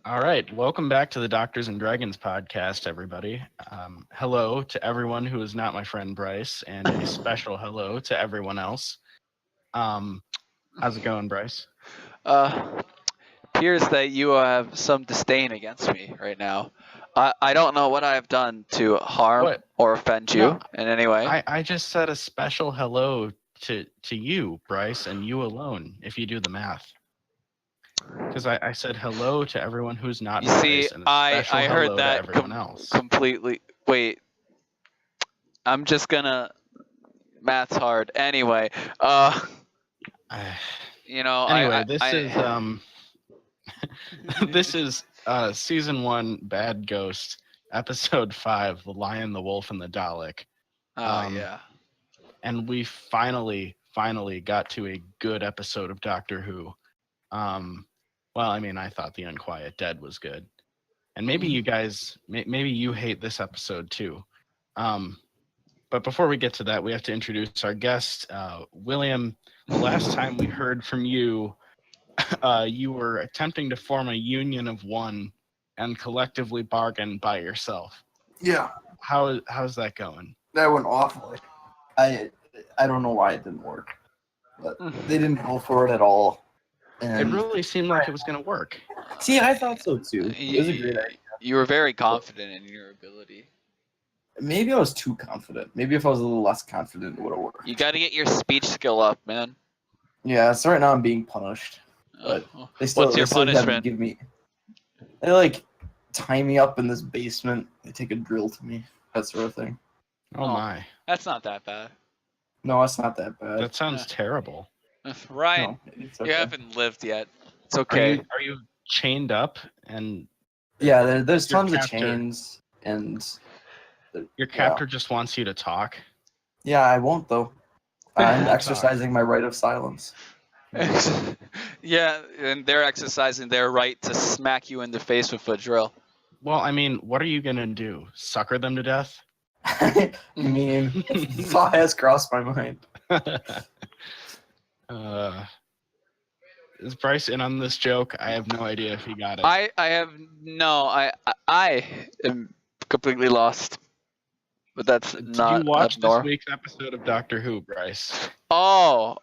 All right, welcome back to the Doctors and Dragons podcast, everybody. Hello to everyone who is not my friend Bryce, and a special hello to everyone else. How's it going, Bryce? Uh, appears that you have some disdain against me right now. I don't know what I have done to harm What? or offend you No, in any way. I just said a special hello to you, Bryce, and you alone, if you do the math. Because I said hello to everyone who's not You see, Bryce, and a I special I heard hello to that everyone else. completely. Wait, I'm just gonna. Math's hard. Anyway, you know, Anyway, I this is season 1, Bad Ghost, episode 5, The Lion, the Wolf, and the Dalek. yeah. And we finally got to a good episode of Doctor Who. Well, I mean, I thought The Unquiet Dead was good. And maybe you guys, maybe you hate this episode too. But before we get to that, we have to introduce our guest, William. The last time we heard from you, you were attempting to form a union of one and collectively bargain by yourself. Yeah, How's that going? that went awfully. I don't know why it didn't work, but they didn't go for it at all. And It really seemed like it was going to work. see, I thought so too. It was a great idea. You were very confident in your ability. Maybe I was too confident. Maybe if I was a little less confident, it would have worked. You got to get your speech skill up, man. Yeah, so right now I'm being punished. But they still, What's your they still haven't punishment? give me. They like tie me up in this basement. They take a drill to me. That sort of thing. Oh my. That's not that bad. No, it's not that bad. That sounds terrible. Ryan, No, it's you okay. haven't lived yet. It's okay. Are you chained up and Yeah, there's Your tons of captor. chains and. your captor just wants you to talk? Yeah, I won't though. I'm Won't exercising my right of silence. Yeah, and they're exercising their right to smack you in the face with a drill. Well, I mean, what are you going to do? Sucker them to death? I mean, thought has crossed my mind. Is Bryce in on this joke? I have no idea if he got it. I am completely lost. But that's Did not you watch abnormal. this week's episode of Doctor Who, Bryce? Oh.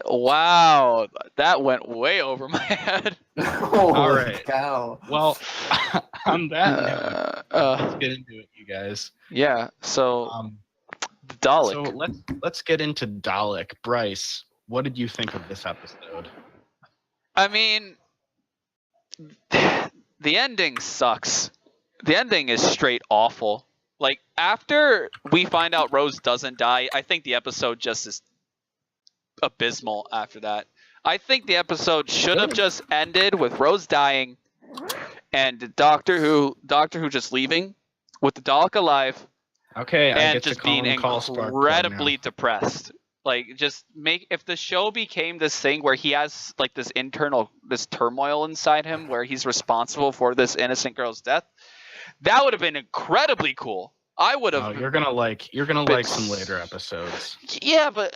Wow. That went way over my head. Holy All right. cow. Well, on that note, let's Uh, get into it, you guys. yeah, so the So Dalek. let's get into Dalek. Bryce, what did you think of this episode? I mean, the ending sucks. The ending is straight awful. Like, after we find out Rose doesn't die, I think the episode just is abysmal after that. I think the episode should have just ended with Rose dying and Doctor Who just leaving with the Dalek alive Okay, I and get just to call being him Call Spark Plug incredibly now. depressed. Like, just if the show became this thing where he has like this turmoil inside him where he's responsible for this innocent girl's death, that would have been incredibly cool. I would have. Oh, you're gonna like But- some later episodes. Yeah, but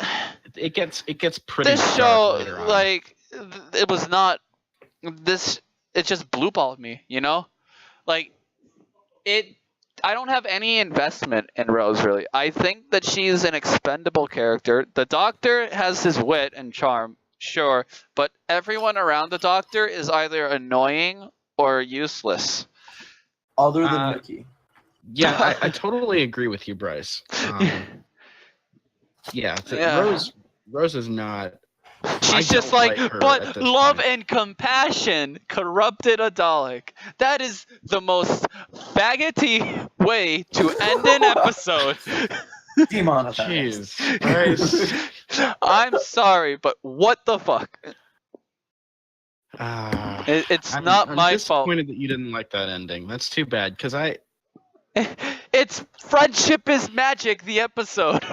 It gets pretty this dark show, later on. like, it was not this. It just blue balled me, you know, like it. I don't have any investment in Rose, really. I think that she's an expendable character. The Doctor has his wit and charm, sure, but everyone around the Doctor is either annoying or useless. Other than Mickey. Yeah, I totally agree with you, Bryce. Yeah. Rose is not. I She's just don't like, like her but at this love point." and compassion corrupted a Dalek. That is the most faggoty way to end an episode. Demonetized. Jeez, Bryce. I'm sorry, but what the fuck? It's I'm not my fault. disappointed that you didn't like that ending. That's too bad, because It's friendship is magic. The episode,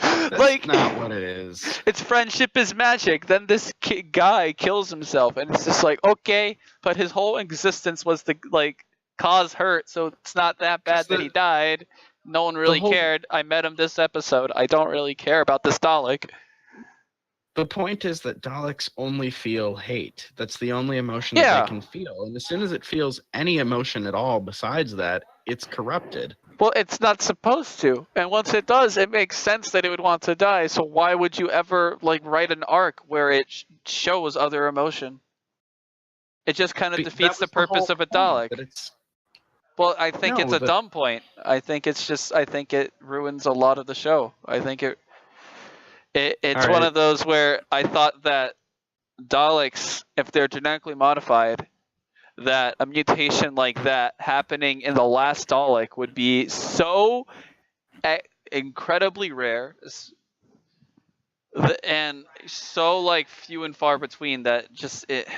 that's like, not what it is. it's friendship is magic. Then this guy kills himself, and it's just like, okay, but his whole existence was to like cause hurt, so it's not that bad that he died. No one really whole- cared. I met him this episode. I don't really care about this Dalek. the point is that Daleks only feel hate. That's the only emotion Yeah. that they can feel. And as soon as it feels any emotion at all besides that, it's corrupted. Well, it's not supposed to. And once it does, it makes sense that it would want to die. So why would you ever write an arc where it shows other emotion? It just kind of That defeats the was whole purpose of a point, Dalek. that it's Well, I think it's No, a dumb point. I think it ruins a lot of the show. I think it's one Alright. of those where I thought that Daleks, if they're genetically modified, that a mutation like that happening in the last Dalek would be so incredibly rare and so few and far between that just it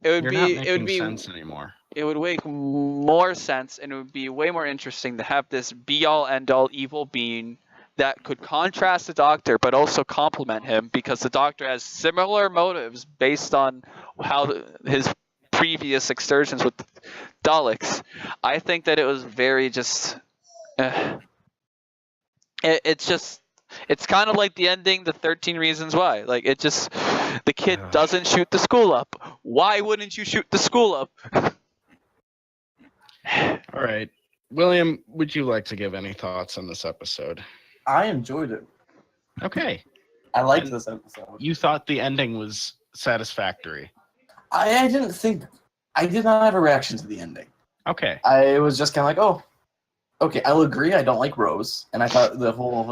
would You're be not it would making be sense anymore. it would make more sense, and it would be way more interesting to have this be-all end-all evil being that could contrast the Doctor but also complement him, because the Doctor has similar motives based on how his previous excursions with Daleks. I think that it was very just it's kind of like the ending, the 13 Reasons Why. The kid doesn't shoot the school up. Why wouldn't you shoot the school up? All right. William, would you like to give any thoughts on this episode? I enjoyed it. Okay. I liked this episode. You thought the ending was satisfactory. I did not have a reaction to the ending. Okay. I was just kind of oh, okay, I'll agree. I don't like Rose, and I thought the whole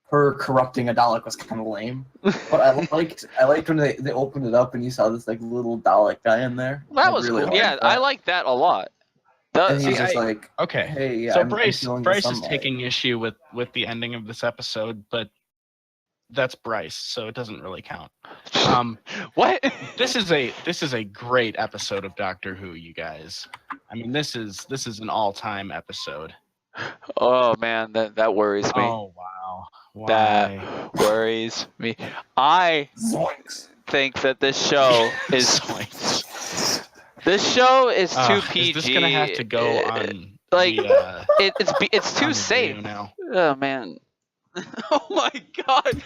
her corrupting a Dalek was kind of lame. But I liked when they opened it up and you saw this little Dalek guy in there. That was really cool. Yeah, that. I like that a lot. And he's just okay. Hey, yeah, so I'm Bryce feeling the is sunlight. taking issue with the ending of this episode, but that's Bryce, so it doesn't really count. What? This is a great episode of Doctor Who, you guys. I mean, this is an all-time episode. Oh man, that worries me. Oh wow. Why? That worries me. I Zoinks. think that this show is Zoinks. this show is too PG. Is this gonna have to go on? It's on too the safe. video now? Oh man. Oh my god.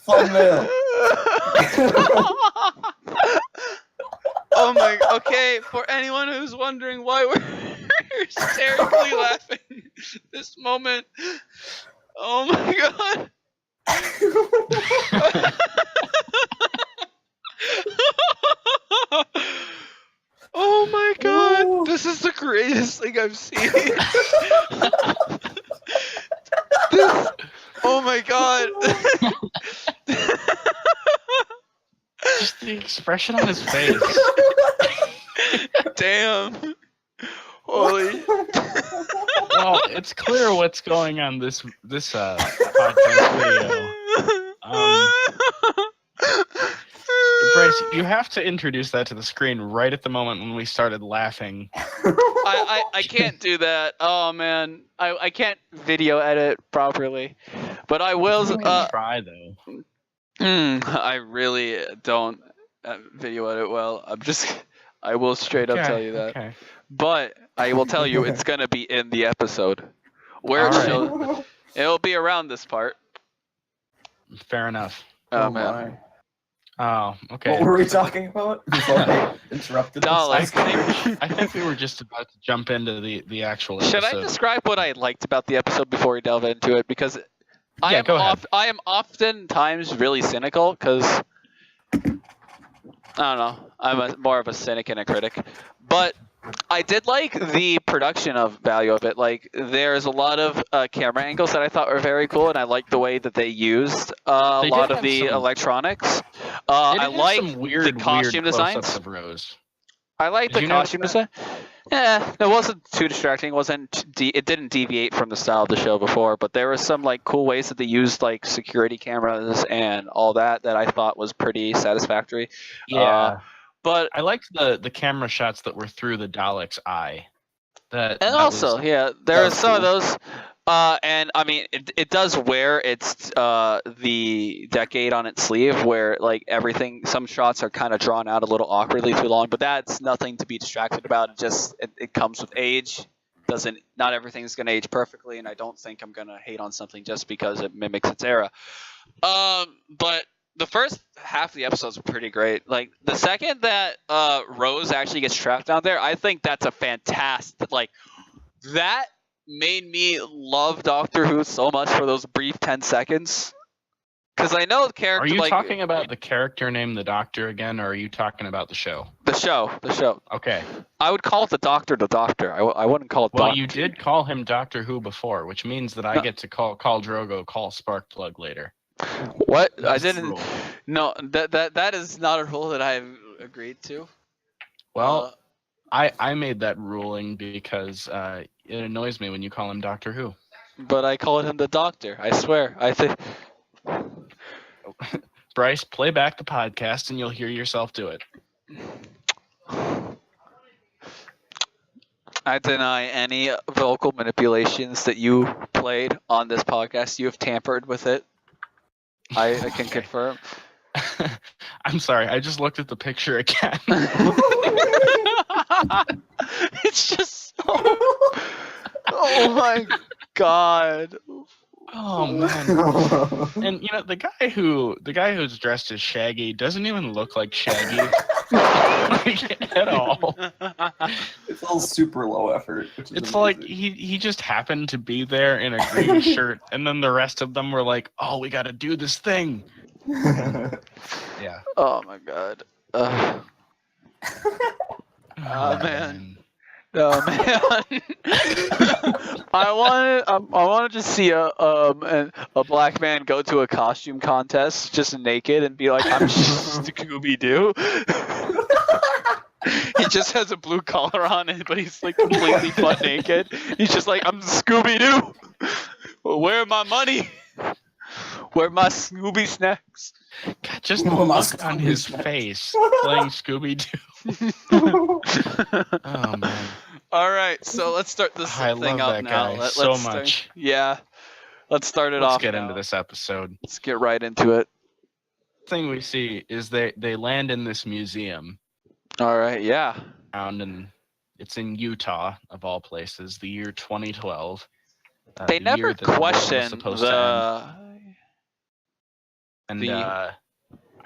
Thumbnail. Oh my. Okay, for anyone who's wondering why we're hysterically laughing this moment. Oh my god. Oh my god. Ooh. This is the greatest thing I've seen. Oh my god. Just the expression on his face. Damn. Holy. Well, it's clear what's going on this podcast video. Bryce, you have to introduce that to the screen right at the moment when we started laughing. I can't do that. Oh man, I can't video edit properly, but I will. Try though. I really don't video edit well. I will straight up tell you that. Okay. But I will tell you, it's gonna be in the episode where it All right. shows. It'll be around this part. Fair enough. Oh man. Oh, okay. What were we talking about before I interrupted? Dalek. I think we were just about to jump into the actual Should episode. I describe what I liked about the episode before we delve into it? Because go ahead. I am oftentimes really cynical because I don't know. I'm more of a cynic and a critic, but I did like the production value of it. There's a lot of camera angles that I thought were very cool, and I liked the way that they used a They lot did of have the some- electronics. I like some weird, the costume weird close-ups designs. of Rose. I like Did the you notice costume design. Yeah, it wasn't too distracting. It didn't deviate from the style of the show before, but there were some cool ways that they used security cameras and all that I thought was pretty satisfactory. Yeah. But I liked the camera shots that were through the Dalek's eye. That and was- also, yeah, there that are was some of cool. those. And I mean, it does wear its the decade on its sleeve, where like everything, some shots are kind of drawn out a little awkwardly too long, but that's nothing to be distracted about. It comes with age. Not everything's gonna age perfectly, and I don't think I'm gonna hate on something just because it mimics its era. But the first half of the episodes are pretty great. Like the second that Rose actually gets trapped down there, I think that's a fantastic that made me love Doctor Who so much for those brief 10 seconds. Because I know the character. Are you talking about the character named the Doctor again, or are you talking about the show? The show. Okay. I would call it the Doctor. I wouldn't call it. Well, Doctor. you did call him Doctor Who before, which means that I get to call Drogo Sparkplug later. What? That's I didn't. the rule. No, that is not a rule that I've agreed to. Well, I made that ruling because it annoys me when you call him Doctor Who. But I called him the Doctor. I swear. I think. Bryce, play back the podcast and you'll hear yourself do it. I deny any vocal manipulations that you played on this podcast. You have tampered with it. I can confirm. I'm sorry, I just looked at the picture again. It's just oh my god. Oh man. And the guy who's dressed as Shaggy doesn't even look like Shaggy at all. It's all super low effort. Which is It's amazing. like he just happened to be there in a green shirt, and then the rest of them were like, "Oh, we got to do this thing." Yeah. Oh my god. Oh, man. Oh man. I want to just see a black man go to a costume contest just naked and be like, I'm just Scooby Doo. He just has a blue collar on it, but he's like completely butt naked. He's just like, I'm Scooby Doo. Well, where my money? Where my Scooby snacks? God, just the Oh, my look on his Scooby face playing Scooby Doo. Oh man. All right, so let's start this I thing love up that now. guy so much. Yeah, let's start it Let's off. get now. into this episode. Let's get right into it. Thing we see is they land in this museum. All right, yeah. And it's in Utah, of all places, the year 2012. They the never year that the world was questioned supposed to end. And I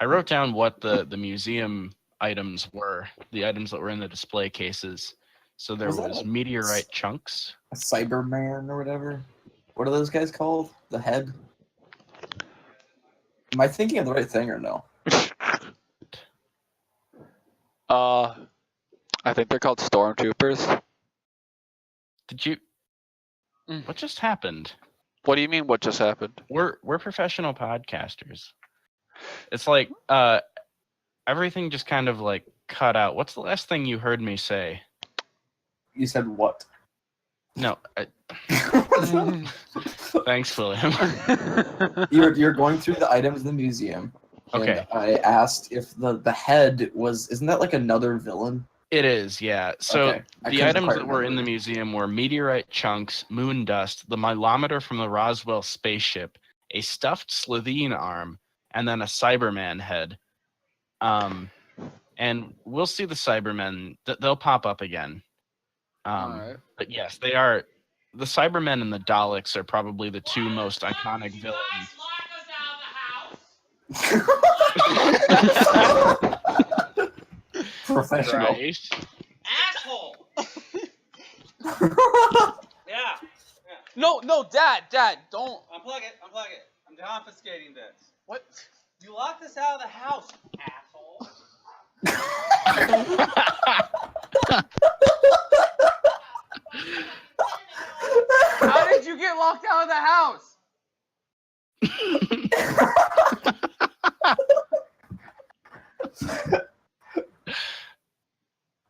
wrote down what the museum items were, the items that were in the display cases. So there was meteorite chunks. A Cyberman or whatever. What are those guys called? The head? Am I thinking of the right thing or no? I think they're called stormtroopers. Did you? What just happened? What do you mean? What just happened? We're professional podcasters. It's like everything just kind of like cut out. What's the last thing you heard me say? You said what? No. Thanks, William. You're going through the items in the museum. Okay. And I asked if the head was... Isn't that like another villain? It is, yeah. So Okay. I the couldn't items quite that were in the remember. museum were meteorite chunks, moon dust, the milometer from the Roswell spaceship, a stuffed Slovene arm, and then a Cyberman head. And we'll see the Cybermen. They'll pop up again. Alright. But yes, they are. The Cybermen and the Daleks are probably the two most iconic villains. Professional. Right? Asshole! Yeah. No, Dad, don't. Unplug it. I'm confiscating this. What? You locked us out of the house, asshole. How did you get locked out of the house?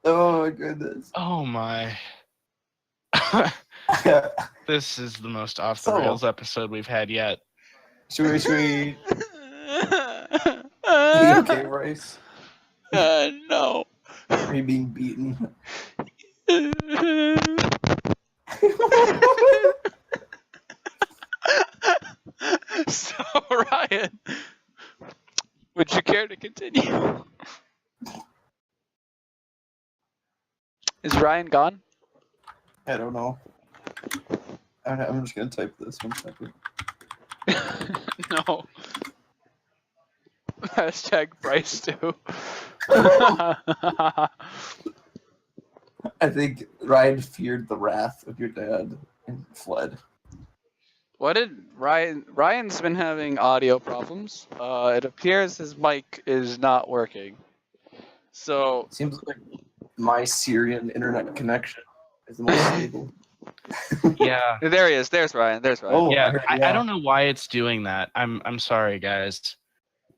Oh my goodness. Oh my. This is the most off the So- rails episode we've had yet. Should we... Are you okay, Bryce? No. Are you being beaten? Ryan gone? I don't know. I'm just gonna type this 1 second. No. Hashtag Bryce too. I think Ryan feared the wrath of your dad and fled. What did Ryan's been having audio problems. It appears his mic is not working. So Seems like my Syrian internet connection is the most stable. Yeah. there he is. There's Ryan. There's Ryan. Oh, Yeah. heard- I don't know why it's doing that. I'm sorry, guys.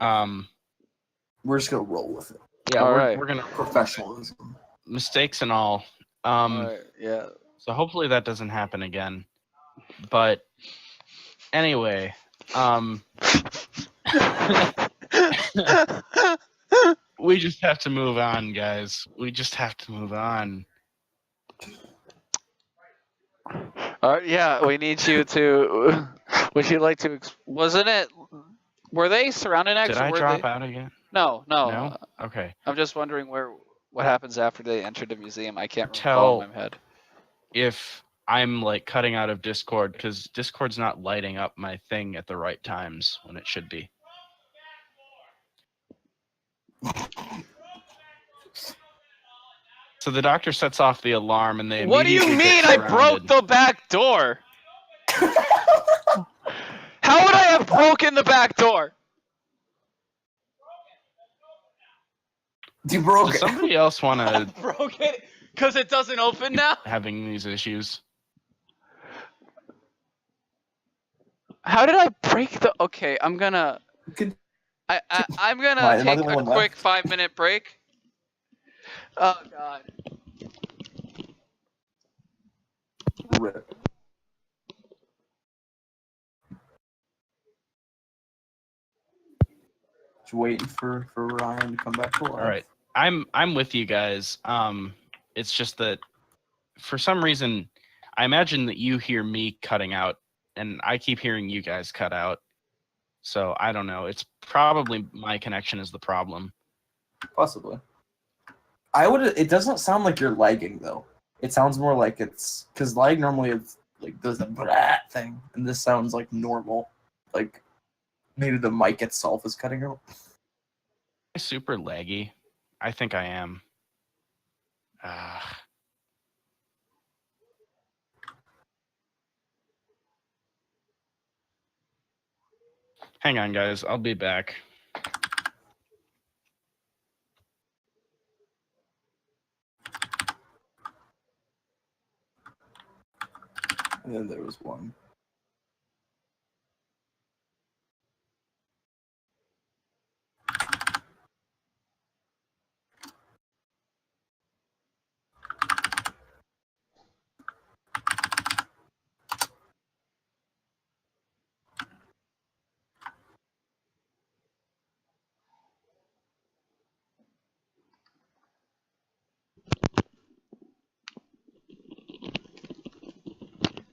We're just gonna roll with it. Yeah, All we're right. gonna Professionalism. mistakes and all. Alright, yeah. So hopefully that doesn't happen again. But anyway, we just have to move on, guys. We just have to move on. Alright, yeah, we need you to. Would you like to? Wasn't it? Were they surrounded next? Did I were drop they, out again? No. No? Okay. I'm just wondering what happens after they enter the museum. I can't Tell- recall in my head. If I'm like cutting out of Discord, because Discord's not lighting up my thing at the right times when it should be. So the doctor sets off the alarm and they What do you immediately mean get I broke surrounded. the back door? How would I have broken the back door? You broke Does it. somebody else want to Broke it because it doesn't open now. having these issues? How did I break the? Okay, I'm gonna. Good. I'm gonna Why, am I take the a one quick left? 5-minute break. Oh God. Rip. Just waiting for Ryan to come back to life. All right. I'm with you guys. It's just that for some reason I imagine that you hear me cutting out and I keep hearing you guys cut out. So I don't know. It's probably my connection is the problem. Possibly. It doesn't sound like you're lagging though. It sounds more like it's because lag normally it's like does the brat thing, and this sounds like normal. Like maybe the mic itself is cutting out. Am I super laggy? I think I am. Hang on, guys. I'll be back. And then there was one.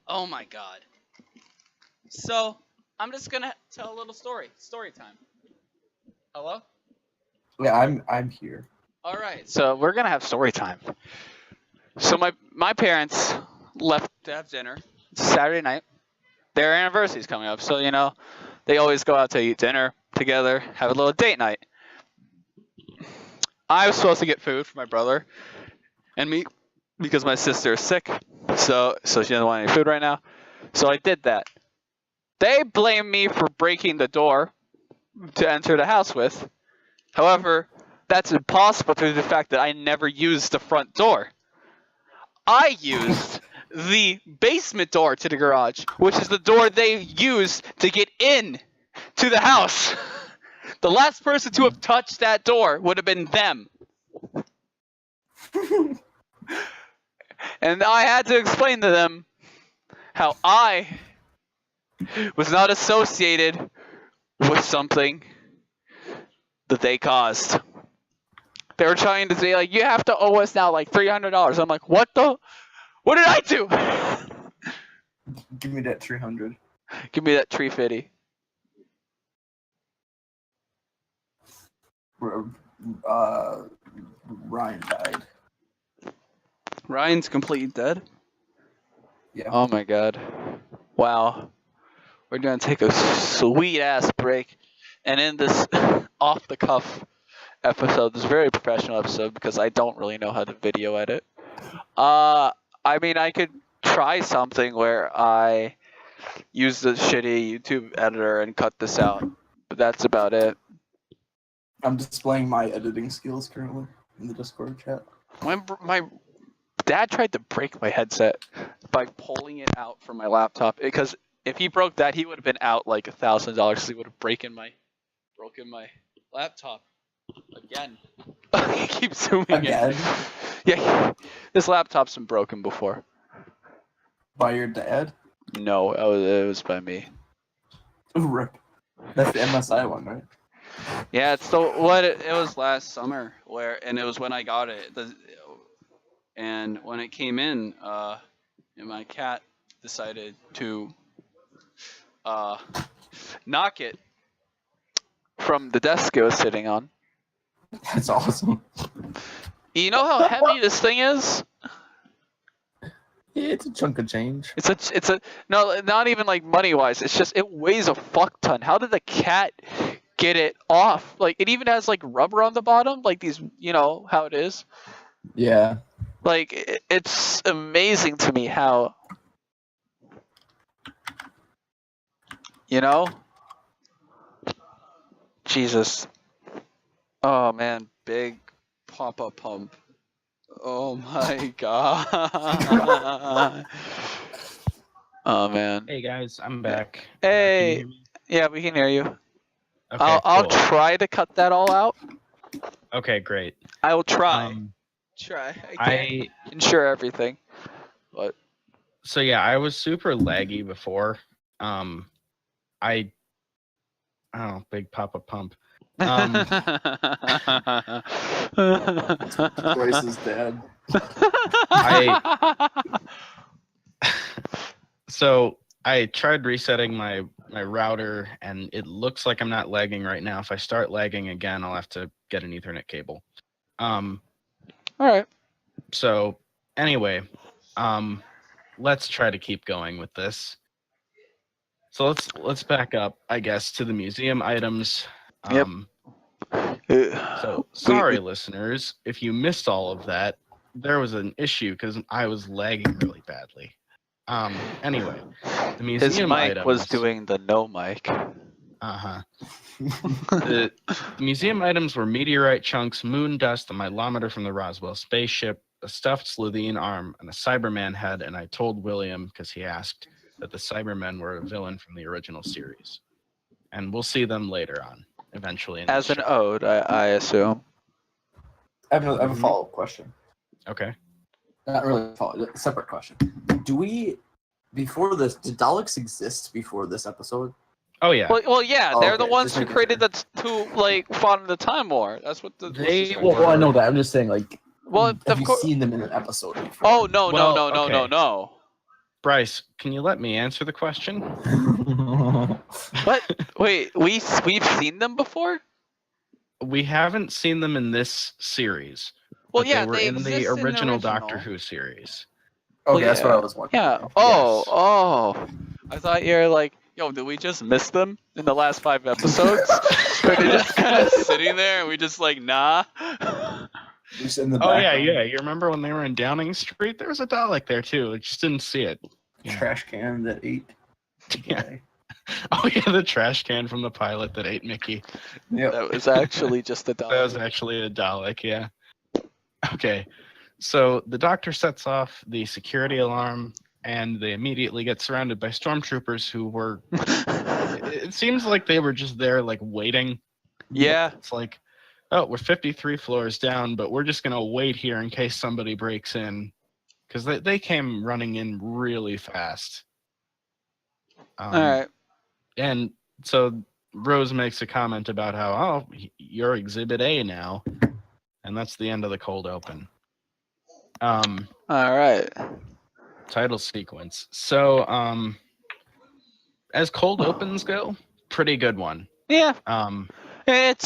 Oh my God. So I'm just gonna tell a little story. Story time. Hello? Yeah, I'm here. All right. So we're gonna have story time. So my parents left to have dinner. It's a Saturday night. Their anniversary's coming up, so they always go out to eat dinner together, have a little date night. I was supposed to get food for my brother and me because my sister is sick, so she doesn't want any food right now. So I did that. They blame me for breaking the door to enter the house with. However, that's impossible due to the fact that I never used the front door. I used the basement door to the garage, which is the door they used to get in to the house. The last person to have touched that door would have been them. And I had to explain to them how I was not associated with something that they caused. They were trying to say, like, you have to owe us now like $300. I'm like, what did I do? Give me that 300. Give me that tree fitty. Ryan died. Ryan's completely dead. Yeah. Oh my god. Wow. We're gonna take a sweet ass break, and in this off the cuff episode, this very professional episode, because I don't really know how to video edit. I mean, I could try something where I use the shitty YouTube editor and cut this out, but that's about it. I'm displaying my editing skills currently in the Discord chat. My dad tried to break my headset by pulling it out from my laptop, because if he broke that, he would have been out like $1,000. He would have broken my laptop again. I keep zooming Again? in. Yeah, this laptop's been broken before. By your dad? No, it was by me. Rip. That's the MSI one, right? Yeah, it's it was last summer and it was when I got it. And when it came in, and my cat decided to knock it from the desk it was sitting on. That's awesome. You know how heavy this thing is? Yeah, it's a chunk of change. It's a no, not even like money wise. It's just it weighs a fuck ton. How did the cat get it off? Like it even has like rubber on the bottom, like these. You know how it is. Yeah. Like it's amazing to me how. You know. Jesus. Oh man, big Papa Pump. Oh my god. Oh man. Hey guys, I'm back. Hey. Can you hear me? Yeah, we can hear you. Okay, I'll cool. try to cut that all out. Okay, great. I will try. Um, I can't I ensure everything. But so yeah, I was super laggy before. Big Papa Pump. Bryce's dad. So I tried resetting my router, and it looks like I'm not lagging right now. If I start lagging again, I'll have to get an Ethernet cable. All right. So anyway, let's try to keep going with this. So let's back up, I guess, to the museum items. Yep. So sorry, listeners, if you missed all of that. There was an issue because I was lagging really badly. Anyway, the museum His mic items, was doing the no mic. The museum items were meteorite chunks, moon dust, a milometer from the Roswell spaceship, a stuffed Slitheen arm, and a Cyberman head. And I told William, because he asked, that the Cybermen were a villain from the original series. And we'll see them later on, eventually. As an ode, I assume. I have a follow-up question. Okay. Not really a follow-up, a separate question. Before this, did Daleks exist before this episode? Oh, yeah. Well, yeah, Oh, they're okay, the ones just who making created sure. fought in the Time War. That's what the. Well, I know that. I'm just saying, like, Well, have of you course. seen them in an episode before? Oh no, Well, no. Bryce, can you let me answer the question? What? Wait, we've seen them before? We haven't seen them in this series. Well, but yeah, they were they in exist the original Doctor Who series. Okay, that's what I was wondering. Yeah. Okay. Oh. I thought you were like, yo, did we just miss them in the last 5 episodes? Were they just kind of sitting there and we just like, nah? Just in the Oh yeah, background. yeah. You remember when they were in Downing Street? There was a Dalek there too. I just didn't see it. Yeah. Trash can that ate. Yeah. Oh yeah, the trash can from the pilot that ate Mickey. Yep. That was actually just a That was actually a Dalek. Yeah. Okay. So the Doctor sets off the security alarm, and they immediately get surrounded by stormtroopers who were. It seems like they were just there, like waiting. Yeah. It's like, oh, we're 53 floors down, but we're just gonna wait here in case somebody breaks in, because they came running in really fast. All right. And so Rose makes a comment about how, oh, you're Exhibit A now, and that's the end of the cold open. All right. Title sequence. So, as cold opens go, pretty good one. Yeah. It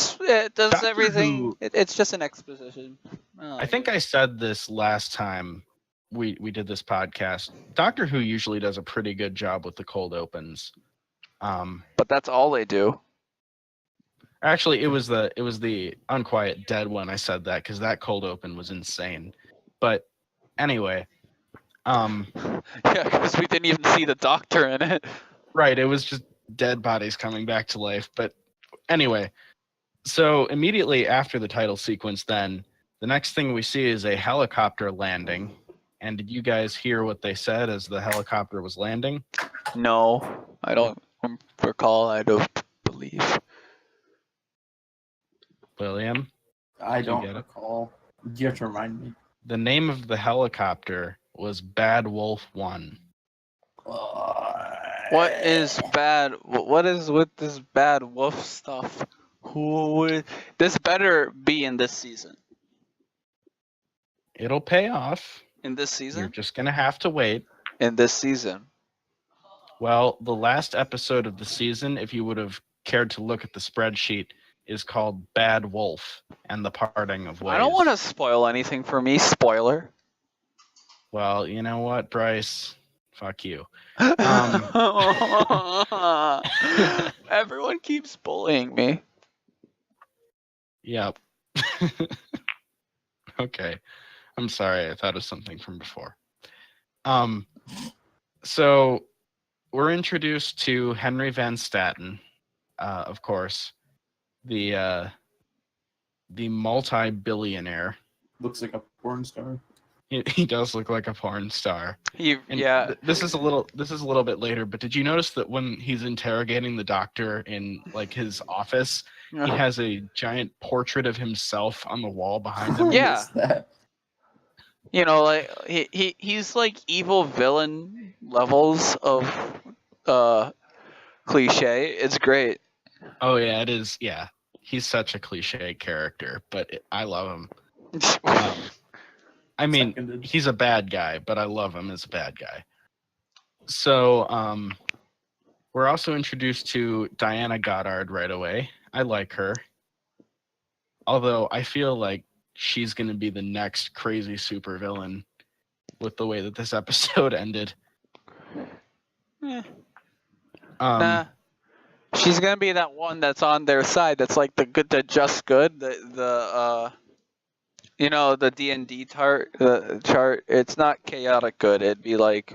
does Doctor everything. Who- It's just an exposition. I think I said this last time we did this podcast, Doctor Who usually does a pretty good job with the cold opens. But that's all they do. Actually, it was the Unquiet Dead one. I said that because that cold open was insane. But anyway, Yeah, because we didn't even see the Doctor in it. right, it was just dead bodies coming back to life. But anyway, so immediately after the title sequence, then the next thing we see is a helicopter landing. And did you guys hear what they said as the helicopter was landing? No, I don't recall. I don't believe. William, I you don't get it? recall. You have to remind me. The name of the helicopter was Bad Wolf 1. What is bad? What is with this bad wolf stuff? Who would this better be in this season? It'll pay off. In this You're season? just going to have to wait. In this season. Well, the last episode of the season, if you would have cared to look at the spreadsheet, is called Bad Wolf and the Parting of Ways. I don't want to spoil anything for me. Spoiler. Well, you know what, Bryce? Fuck you. Everyone keeps bullying me. Yep. Okay. I'm sorry. I thought of something from before. So we're introduced to Henry Van Staten, of course, the multi-billionaire. Looks like a porn star. He does look like a porn star. And Yeah. This is a little bit later, but did you notice that when he's interrogating the Doctor in like his office, he has a giant portrait of himself on the wall behind him? What Yeah. is that? You know, like he's like evil villain levels of cliche. It's great. Oh yeah, it is. Yeah, he's such a cliche character, but I love him. I mean, Seconded. he's a bad guy, but I love him as a bad guy. So we're also introduced to Diana Goddard right away. I like her. Although I feel like she's going to be the next crazy supervillain with the way that this episode ended. Nah. She's gonna be that one that's on their side. That's like the good, the just good. The you know, the D&D chart. It's not chaotic good. It'd be like.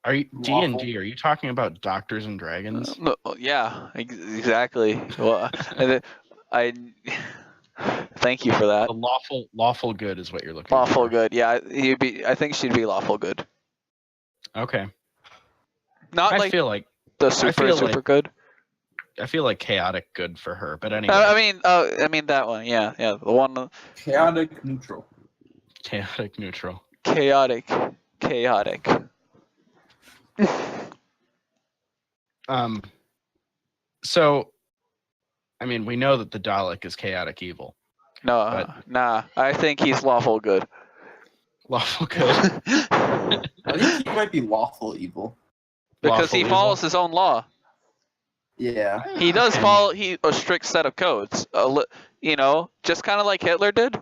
Are you Lawful. D&D? Are you talking about Doctors and Dragons? No, yeah, exactly. Well, I thank you for that. The lawful good is what you're looking for. Lawful good. Yeah, he'd be. I think she'd be lawful good. Okay. Not I like feel like the super good. I feel like chaotic good for her, but anyway. I mean that one. Yeah, the one. Chaotic neutral. Chaotic neutral. Chaotic. So, I mean, we know that the Dalek is chaotic evil. No, nah. I think he's lawful good. Lawful good. I think he might be lawful evil. Because Lawful he evil. follows his own law. Yeah. He does And- follow a strict set of codes. You know, just kind of like Hitler did.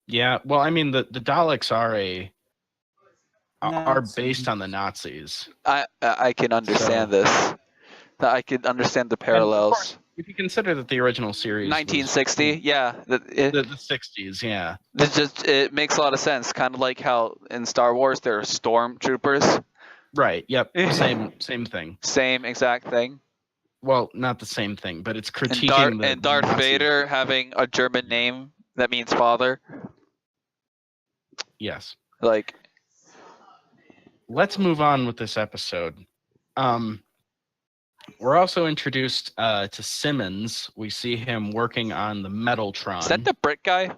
Yeah, well, I mean, the Daleks are Nazis. based on the Nazis. I can understand this. I can understand the parallels. If you consider that the original series 1960, yeah. was the 60s, yeah. It makes a lot of sense. Kind of like how in Star Wars there are stormtroopers. Right, yep, same thing. Same exact thing. Well, not the same thing, but it's critiquing And Darth Nazi- Vader having a German name that means father. Yes. Like, Let's move on with this episode. We're also introduced to Simmons. We see him working on the Metaltron. is that the Brit guy?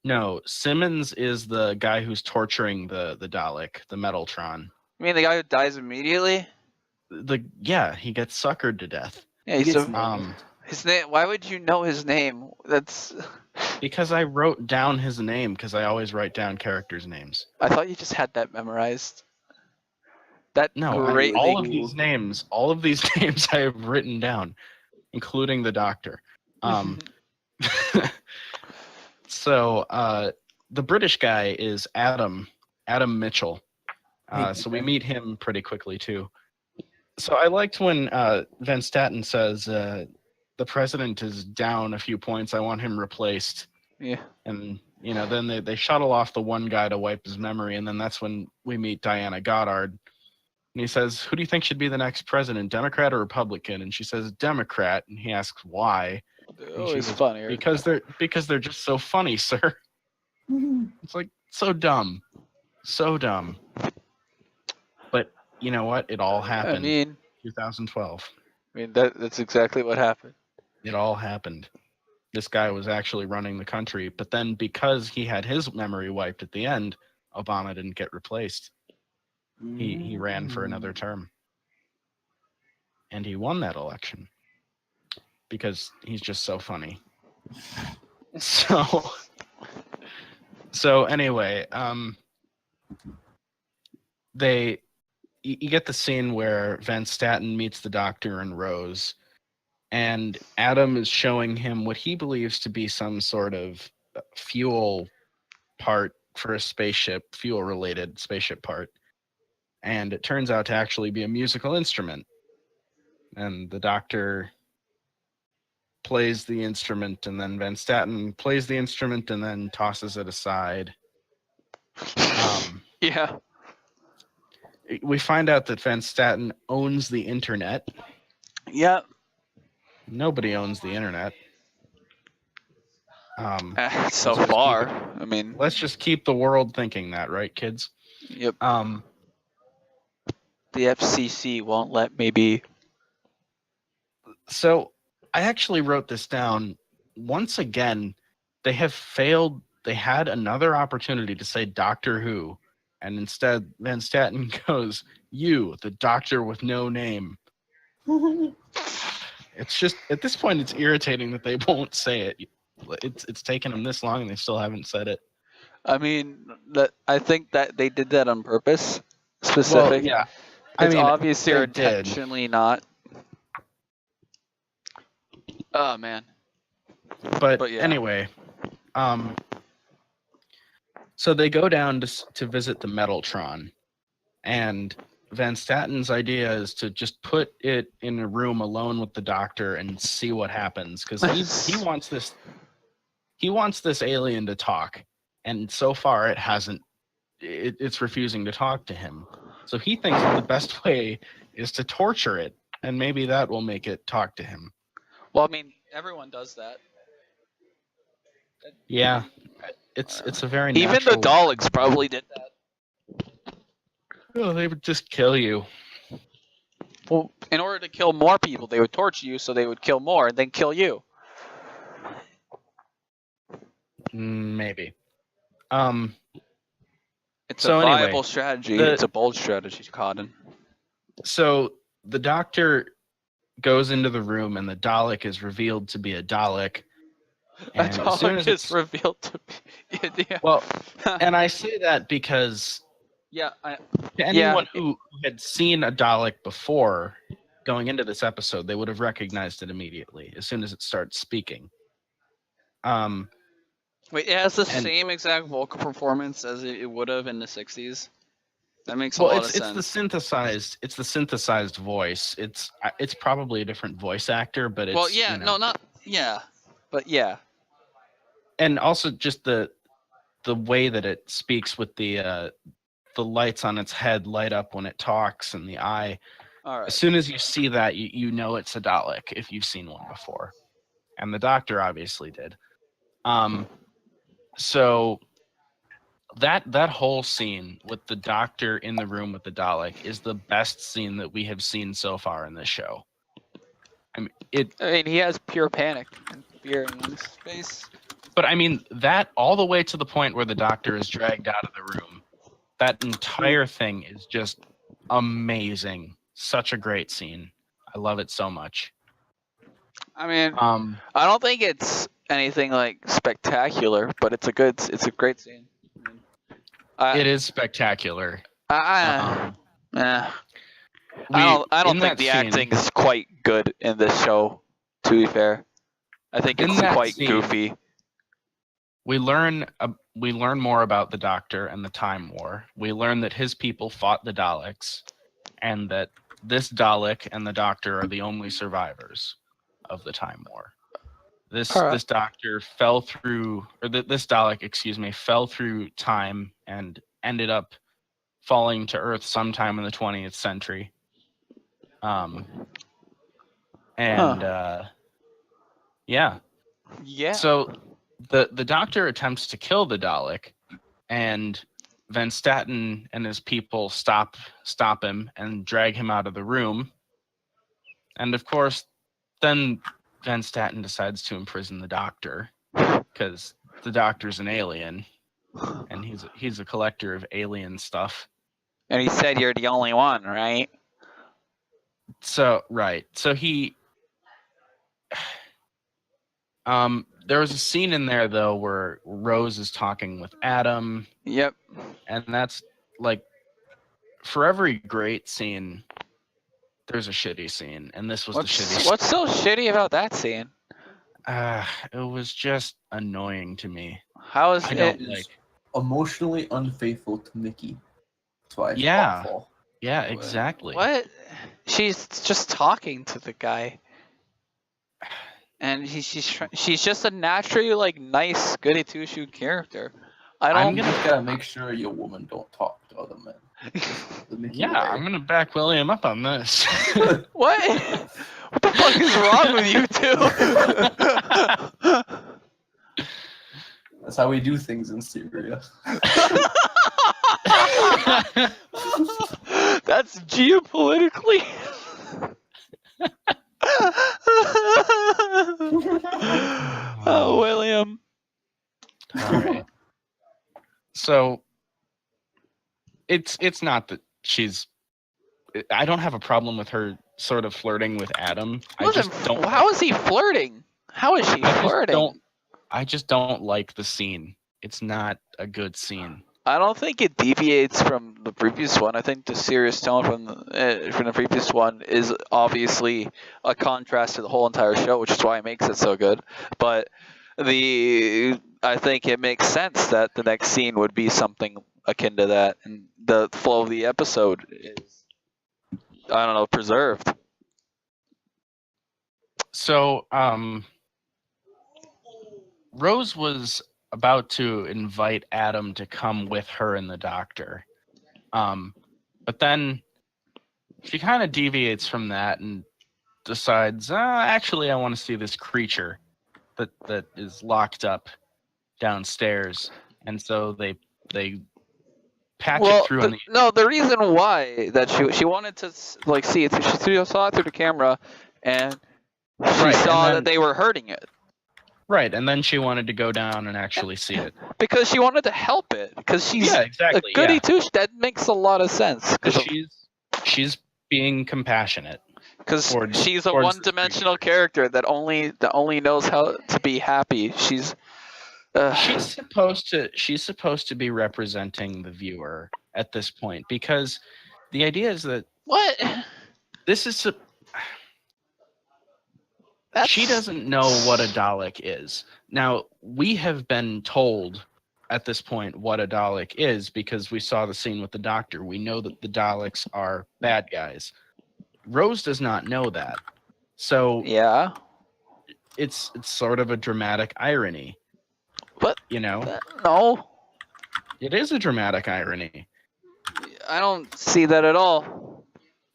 No, Simmons is the guy who's torturing the Dalek, the Metaltron. I mean, the guy who dies immediately? Yeah, he gets suckered to death. Yeah, He he's gets his name. Why would you know his name? That's. Because I wrote down his name, because I always write down characters' names. I thought you just had that memerized. That No, great all of thing. these names I have written down, including the Doctor. So the British guy is Adam Mitchell. So we Okay. meet him pretty quickly too. So I liked when Van Staten says the president is down a few points. I want him replaced. Yeah. And then they shuttle off the one guy to wipe his memory, and then that's when we meet Diana Goddard. And he says, "Who do you think should be the next president, Democrat or Republican?" And she says, "Democrat." And he asks why. They're always funnier. Because they're just so funny, sir. It's like so dumb. So dumb. But you know what? It all happened. I mean, 2012. that's exactly what happened. It all happened. This guy was actually running the country, but then because he had his memory wiped at the end, Obama didn't get replaced. He ran for another term. And he won that election. Because he's just so funny. So anyway, you get the scene where Van Staten meets the doctor and Rose, and Adam is showing him what he believes to be some sort of fuel part for a spaceship, fuel-related spaceship part, and it turns out to actually be a musical instrument. And the doctor plays the instrument, and then Van Staten plays the instrument and then tosses it aside. Yeah. We find out that Van Staten owns the internet. Yeah. Nobody owns the internet. So let's far, I mean. Let's just keep the world thinking that, right, kids? Yep. The FCC won't let me be. So I actually wrote this down. Once again, they have failed. They had another opportunity to say Doctor Who, and instead Van Staten goes, "You, the doctor with no name." It's just, at this point, it's irritating that they won't say it. It's taken them this long and they still haven't said it. I mean, I think that they did that on purpose. Specific. Well, yeah. It's obvious they're they did. intentionally not. Oh man. But yeah. Anyway, so they go down to visit the Metaltron, and Van Staten's idea is to just put it in a room alone with the doctor and see what happens, because he wants this. He wants this alien to talk, and so far it hasn't. It's refusing to talk to him. So he thinks that the best way is to torture it, and maybe that will make it talk to him. Well, I mean, everyone does that. Yeah, it's a very even natural... the Daleks probably did that. Oh, they would just kill you. Well, in order to kill more people, they would torture you, so they would kill more and then kill you. Maybe. It's so a anyway, viable strategy. It's a bold strategy, Cotton. So the doctor goes into the room, and the Dalek is revealed to be a Dalek. And a Dalek is revealed to be... yeah. Well, and I say that because... Yeah, anyone who had seen a Dalek before going into this episode, they would have recognized it immediately as soon as it starts speaking. Wait, it has the same exact vocal performance as it would have in the 60s. That makes a lot of sense. It's the synthesized voice. It's probably a different voice actor, but it's but yeah. And also just the way that it speaks with the lights on its head light up when it talks, and the eye. All right. As soon as you see that, you know it's a Dalek if you've seen one before, and the Doctor obviously did. So that whole scene with the Doctor in the room with the Dalek is the best scene that we have seen so far in this show. I mean, he has pure panic and fear in his face. But I mean, that all the way to the point where the Doctor is dragged out of the room. That entire thing is just amazing. Such a great scene. I love it so much. I mean, I don't think it's anything like spectacular, but it's a great scene. It is spectacular. I don't think the acting is quite good in this show, to be fair. I think it's quite goofy. we learn more about the Doctor and the Time War. We learn that his people fought the Daleks, and that this Dalek and the Doctor are the only survivors of the Time War. This Doctor fell through, or this Dalek, excuse me, fell through time and ended up falling to Earth sometime in the 20th century. Yeah. So the Doctor attempts to kill the Dalek, and Van Staten and his people stop him and drag him out of the room. And of course, then Van Staten decides to imprison the Doctor because the Doctor's an alien, and he's a collector of alien stuff. And he said you're the only one, right? So he there was a scene in there though where Rose is talking with Adam. Yep. And that's like, for every great scene, there's a shitty scene, and this was the shitty scene. What's so shitty about that scene? It was just annoying to me. How is it? Emotionally unfaithful to Mickey. That's why it's awful. Yeah, exactly. What? She's just talking to the guy. And she's just a naturally like nice goody two shoe character. I'm just gotta make sure your woman don't talk to other men. I'm gonna back William up on this. What? What the fuck is wrong with you two? That's how we do things in Syria. That's geopolitically. Oh, William. All right. So it's not that I don't have a problem with her sort of flirting with Adam. I just don't. How is he flirting? How is she flirting? I just don't like the scene. It's not a good scene. I don't think it deviates from the previous one. I think the serious tone from the previous one is obviously a contrast to the whole entire show, which is why it makes it so good. But I think it makes sense that the next scene would be something akin to that, and the flow of the episode is, I don't know, preserved. So, Rose was about to invite Adam to come with her and the Doctor. But then she kind of deviates from that and decides, actually, I want to see this creature that is locked up downstairs. And so they patch it through. The reason why that she wanted to like see it, she saw it through the camera, and she saw that they were hurting it. Right, and then she wanted to go down and actually see it. Because she wanted to help it. Because she's a goody two-shoe. That makes a lot of sense. Because she's being compassionate. Because she's a one-dimensional character that only knows how to be happy. She's supposed to be representing the viewer at this point, because the idea is that she doesn't know what a Dalek is. Now, we have been told at this point what a Dalek is because we saw the scene with the Doctor. We know that the Daleks are bad guys. Rose does not know that. So yeah, it's sort of a dramatic irony. But no, it is a dramatic irony. I don't see that at all.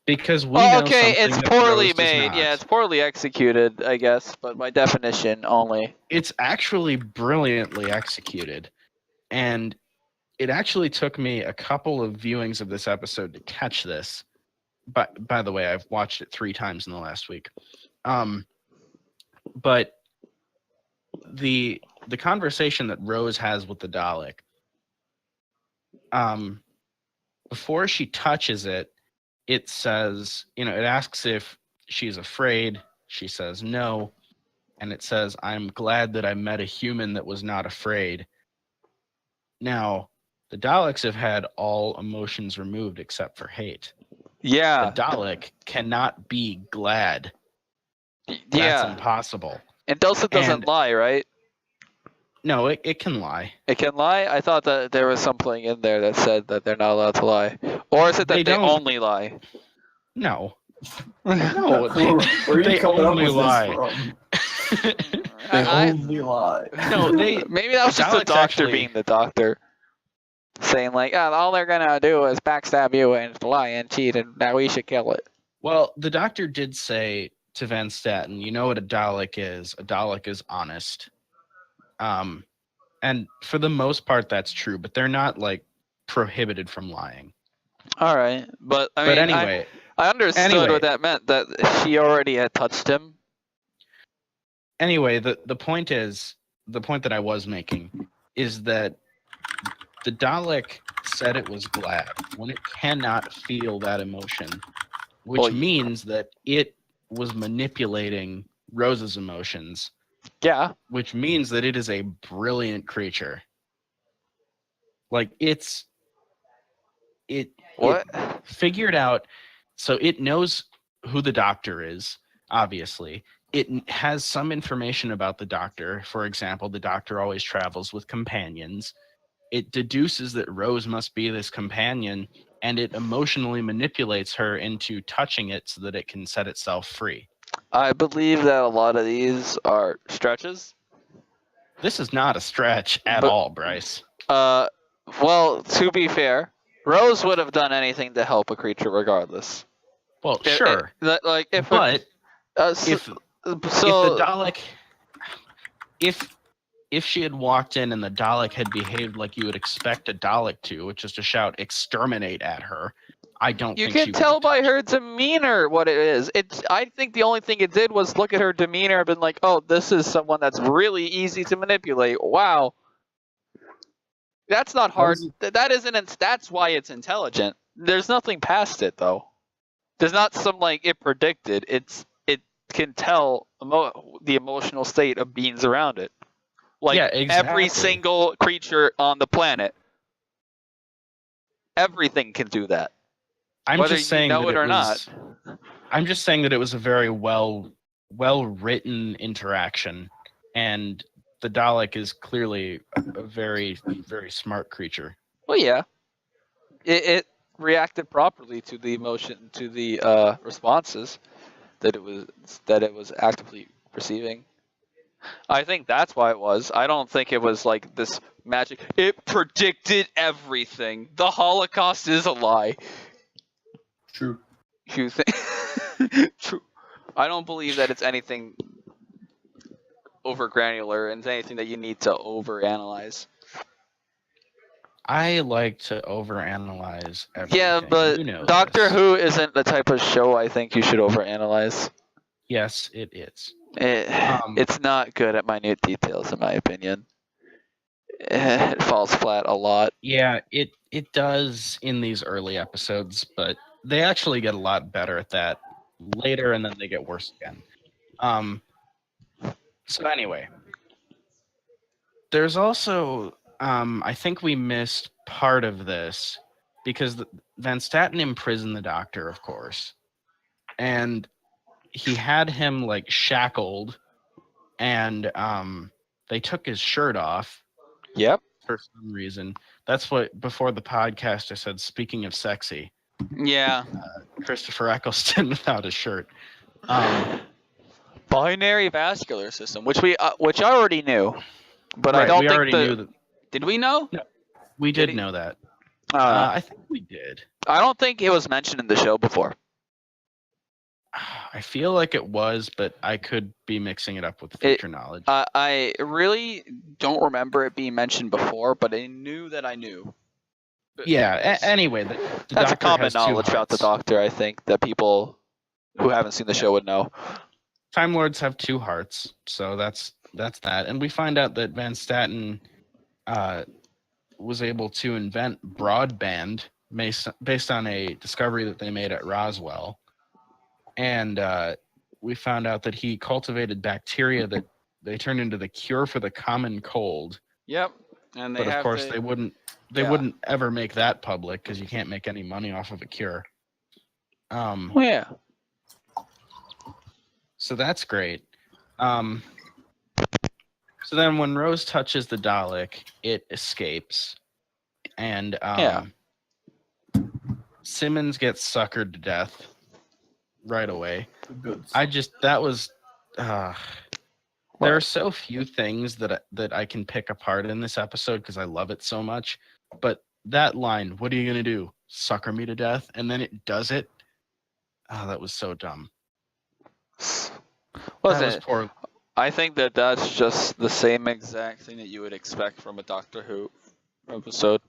Because we know something it's that poorly Rose made. does not. Yeah, it's poorly executed, I guess, but by definition only. It's actually brilliantly executed. And it actually took me a couple of viewings of this episode to catch this. But by the way, I've watched it 3 times in the last week. But the conversation that Rose has with the Dalek, before she touches it, it says, it asks if she's afraid. She says no. And it says, I'm glad that I met a human that was not afraid. Now, the Daleks have had all emotions removed except for hate. Yeah. The Dalek cannot be glad. Yeah. That's impossible. And Dulcet doesn't lie, right? No, it can lie. It can lie? I thought that there was something in there that said that they're not allowed to lie. Or is it that They they don't. only lie? No. No, Where are you they coming up only with lie. this from? They I- only lie. No, they. Maybe that was just the Daleks doctor actually- being the doctor. Saying like, oh, all they're gonna do is backstab you and lie and cheat and now we should kill it. Well, the doctor did say to Van Staten, you know what a Dalek is? A Dalek is honest. And for the most part, that's true, but they're not like prohibited from lying. Alright. But I But mean anyway, I understood anyway. what that meant, that she already had touched him. the point that I was making is that the Dalek said it was glad when it cannot feel that emotion, which Well, means that it was manipulating Rose's emotions, Yeah. which means that it is a brilliant creature. Like it What? figured out, so it knows who the doctor is, obviously. It has some information about the doctor. For example, the doctor always travels with companions. It deduces that Rose must be this companion, and it emotionally manipulates her into touching it so that it can set itself free. I believe that a lot of these are stretches. This is not a stretch at But- all, Bryce. Well, to be fair, Rose would have done anything to help a creature regardless. Well, sure, Like if but so, if the Dalek, if she had walked in and the Dalek had behaved like you would expect a Dalek to, which is to shout "exterminate" at her, I don't. you think she can would tell have by touched her demeanor what it is. I think the only thing it did was look at her demeanor and been like, "Oh, this is someone that's really easy to manipulate." Wow. That's not hard. That isn't. That's why it's intelligent. There's nothing past it though. There's not some like it predicted. It can tell the emotional state of beings around it. Like Yeah, every exactly. single creature on the planet. Everything can do that. I'm whether just saying you know that it or was, I'm just saying that it was a very well written interaction, and the Dalek is clearly a very, very smart creature. Well, yeah. It reacted properly to the emotion, to the responses that it was actively receiving. I think that's why it was. I don't think it was like this magic. It predicted everything. The Holocaust is a lie. True. You think? True. I don't believe that it's anything over granular and anything that you need to overanalyze. I like to overanalyze everything. Yeah, but You know Doctor this. Who isn't the type of show I think you should overanalyze. Yes, it is. It's not good at minute details, in my opinion. It falls flat a lot. Yeah, it does in these early episodes, but they actually get a lot better at that later, and then they get worse again. So anyway, there's also I think we missed part of this because Van Staten imprisoned the doctor, of course, and he had him like shackled, and they took his shirt off Yep. for some reason. That's what before the podcast I said. Speaking of sexy, Yeah. Christopher Eccleston without his shirt. Binary vascular system, which I already knew, but Right, I don't we think already knew that. Did we know? We Did did he- know that. Uh, I think we did. I don't think it was mentioned in the show before. I feel like it was, but I could be mixing it up with future knowledge. I really don't remember it being mentioned before, but I knew that I knew. Yeah. Anyway, the That's a Doctor common has two knowledge about the hearts. Doctor. I think that people who haven't seen the show would know. Time Lords have two hearts, so that's that. And we find out that Van Staten was able to invent broadband based on a discovery that they made at Roswell. And we found out that he cultivated bacteria that they turned into the cure for the common cold. Yep. And But of course, they wouldn't ever make that public because you can't make any money off of a cure. Yeah. So that's great. So then when Rose touches the Dalek, it escapes. And Yeah. Simmons gets suckered to death right away. Good. That was there are What? so few things that I can pick apart in this episode because I love it so much. But that line, "What are you gonna do? Sucker me to death?" And then it does it. Oh, that was so dumb. That was Listen, poor. I think that that's just the same exact thing that you would expect from a Doctor Who episode.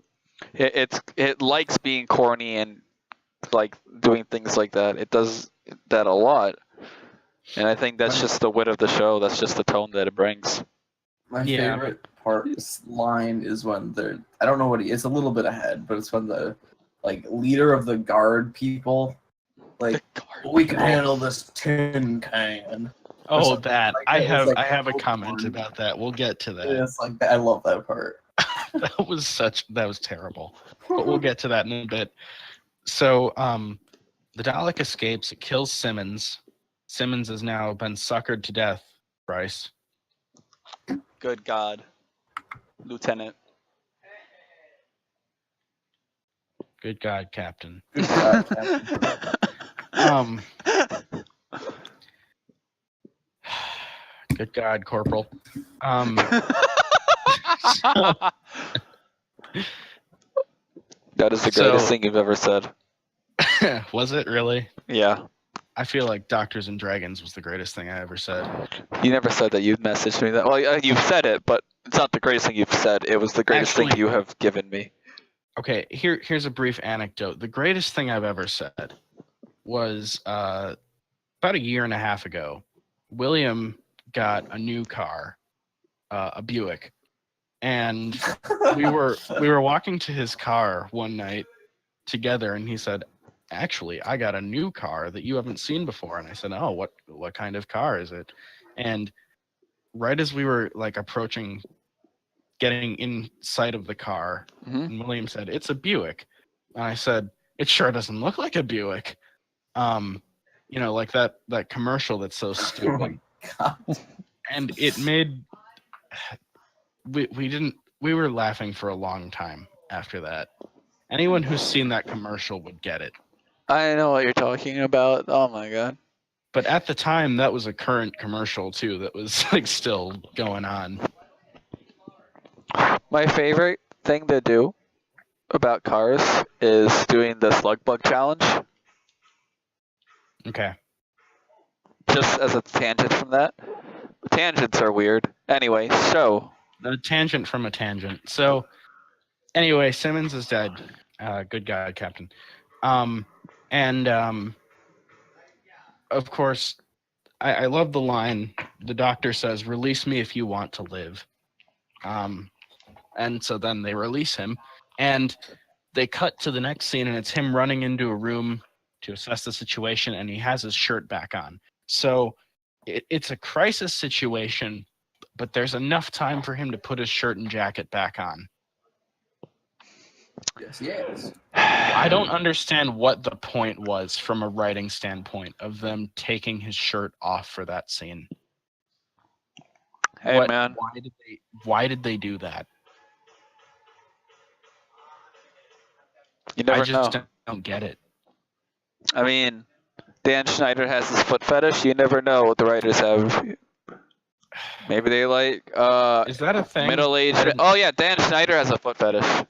It likes being corny and like doing things like that. It does that a lot, and I think that's just the wit of the show. That's just the tone that it brings. My Yeah. favorite line is when they're, I don't know what it's a little bit ahead, but it's when the like leader of the guard people like, we can handle this tin can. Oh, something that like I that. It's have like I have a popcorn. comment about that. We'll get to that. It's like I love that part. That was terrible. But we'll get to that in a bit. So the Dalek escapes, it kills Simmons. Simmons has now been suckered to death, Bryce. Good God, Lieutenant. Good God, Captain. Good God, Captain. Good God, Corporal. That is the So- greatest thing you've ever said. Was it really? Yeah. I feel like Doctors and Dragons was the greatest thing I ever said. You never said that. You messaged me that. Well, you've said it, but it's not the greatest thing you've said. It was the greatest thing Actually- you have given me. Okay, here's a brief anecdote. The greatest thing I've ever said was about a year and a half ago. William got a new car, a Buick, and we were walking to his car one night together, and he said, "Actually, I got a new car that you haven't seen before." And I said, "Oh, what kind of car is it?" And right as we were like approaching, getting in sight of the car, Mhm. and William said, "It's a Buick." And I said, "It sure doesn't look like a Buick." Like that commercial that's so stupid. God. And it made we were laughing for a long time after that. Anyone who's seen that commercial would get it. I know what you're talking about. Oh my God. But at the time, that was a current commercial too that was like still going on. My favorite thing to do about cars is doing the slug bug challenge. Okay. Just as a tangent from that. Tangents are weird. Anyway, so A tangent from a tangent. So anyway, Simmons is dead. Good God, Captain. Of course, I love the line. The doctor says, "Release me if you want to live." And so then they release him, and they cut to the next scene, and it's him running into a room to assess the situation, and he has his shirt back on. So it's a crisis situation, but there's enough time for him to put his shirt and jacket back on. Yes. I don't understand what the point was from a writing standpoint of them taking his shirt off for that scene. hey man, Why did they do that? you never I just know. don't get it. I mean, Dan Schneider has his foot fetish. You never know what the writers have. Maybe they like Is that a thing? middle-aged. I didn't- Oh yeah, Dan Schneider has a foot fetish.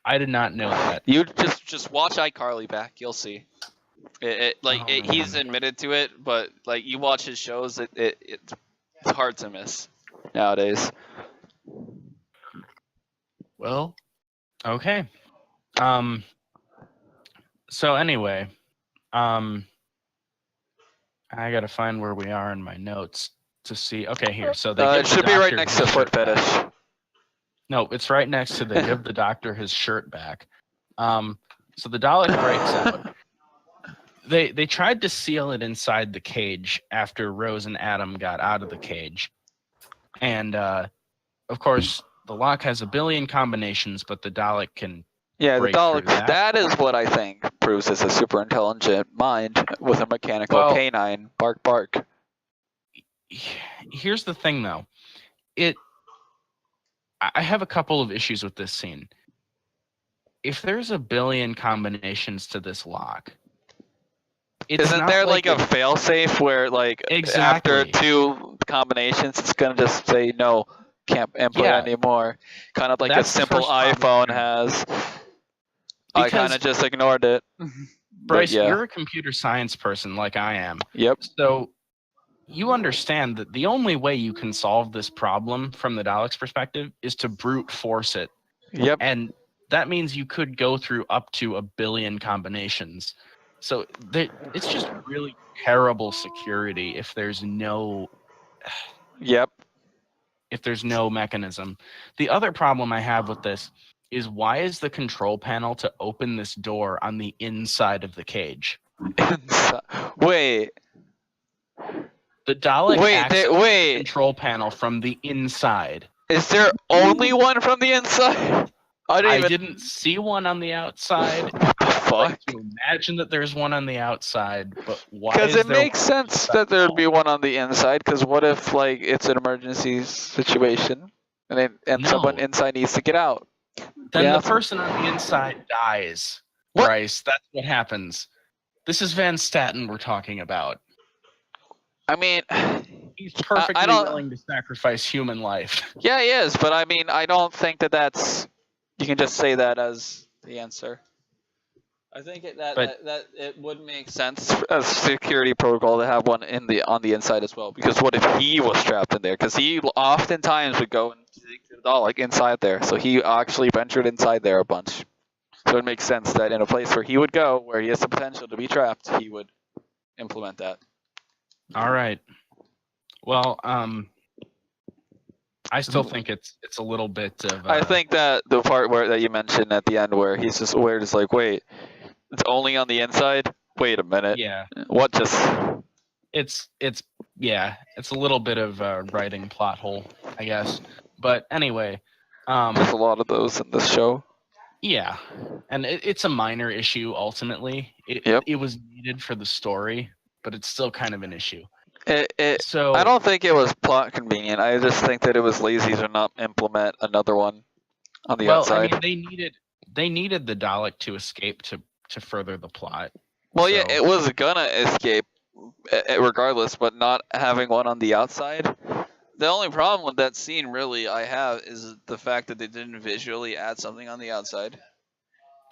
I did not know that. You just watch iCarly back. You'll see. He's man. admitted to it, but like you watch his shows, it's hard to miss nowadays. Well, okay. So anyway, I gotta find where we are in my notes to see. Okay, here. So they give It the should be right doctor next his to foot shirt back. fetish. No, it's right next to they give the doctor his shirt back. So the Dalek breaks out. They tried to seal it inside the cage after Rose and Adam got out of the cage, and of course the lock has a billion combinations, but the Dalek can. Yeah, the break Dalek. through that. That is what I think proves it's a super intelligent mind with a mechanical Well- canine. Bark, bark. Here's the thing, though. It I have a couple of issues with this scene. If there's a billion combinations to this lock, Isn't not there like a it- failsafe where like Exactly. after 2 combinations it's gonna just say no, can't input Yeah. anymore? Kind of like a That's the simple first problem iPhone has. I Because- kind of just ignored it. Bryce, yeah. you're a computer science person like I am. Yep. So you understand that the only way you can solve this problem from the Dalek's perspective is to brute force it. Yep. And that means you could go through up to a billion combinations. So it's just really terrible security if there's no Yep. mechanism. The other problem I have with this is, why is the control panel to open this door on the inside of the cage? Wait. The Dalek accesses the Wait. control panel from the inside. Is there only one from the inside? I didn't see one on the outside. What the I fuck? like to imagine that there's one on the outside, but why? Because is it there makes one sense inside that there'd the be one on the inside. Because what if like it's an emergency situation, and someone No. inside needs to get out? Then Yeah. the person on the inside dies. What? Bryce, that's what happens. This is Van Staten we're talking about. I mean, He's perfectly don't- willing to sacrifice human life. yeah, he is, but I mean, I don't think that's. You can just say that as the answer. I think that it would make sense as security protocol to have one on the inside as well. Because what if he was trapped in there? Because he oftentimes would go and seek the Dalek inside there. So he actually ventured inside there a bunch. So it makes sense that in a place where he would go, where he has the potential to be trapped, he would implement that. All right. Well, I still think it's a little bit of. I think that the part that you mentioned at the end, where he's just weird, is like, wait, it's only on the inside. Wait a minute. Yeah, What just? it's a little bit of a writing plot hole, I guess. But anyway, There's a lot of those in this show. yeah, and it's a minor issue ultimately. Yep. It was needed for the story, but it's still kind of an issue. I don't think it was plot convenient. I just think that it was lazy to not implement another one on the outside. I mean, they needed the Dalek to escape to further the plot. Well, yeah, so- it was gonna escape regardless, but not having one on the outside. The only problem with that scene, really, I have is the fact that they didn't visually add something on the outside.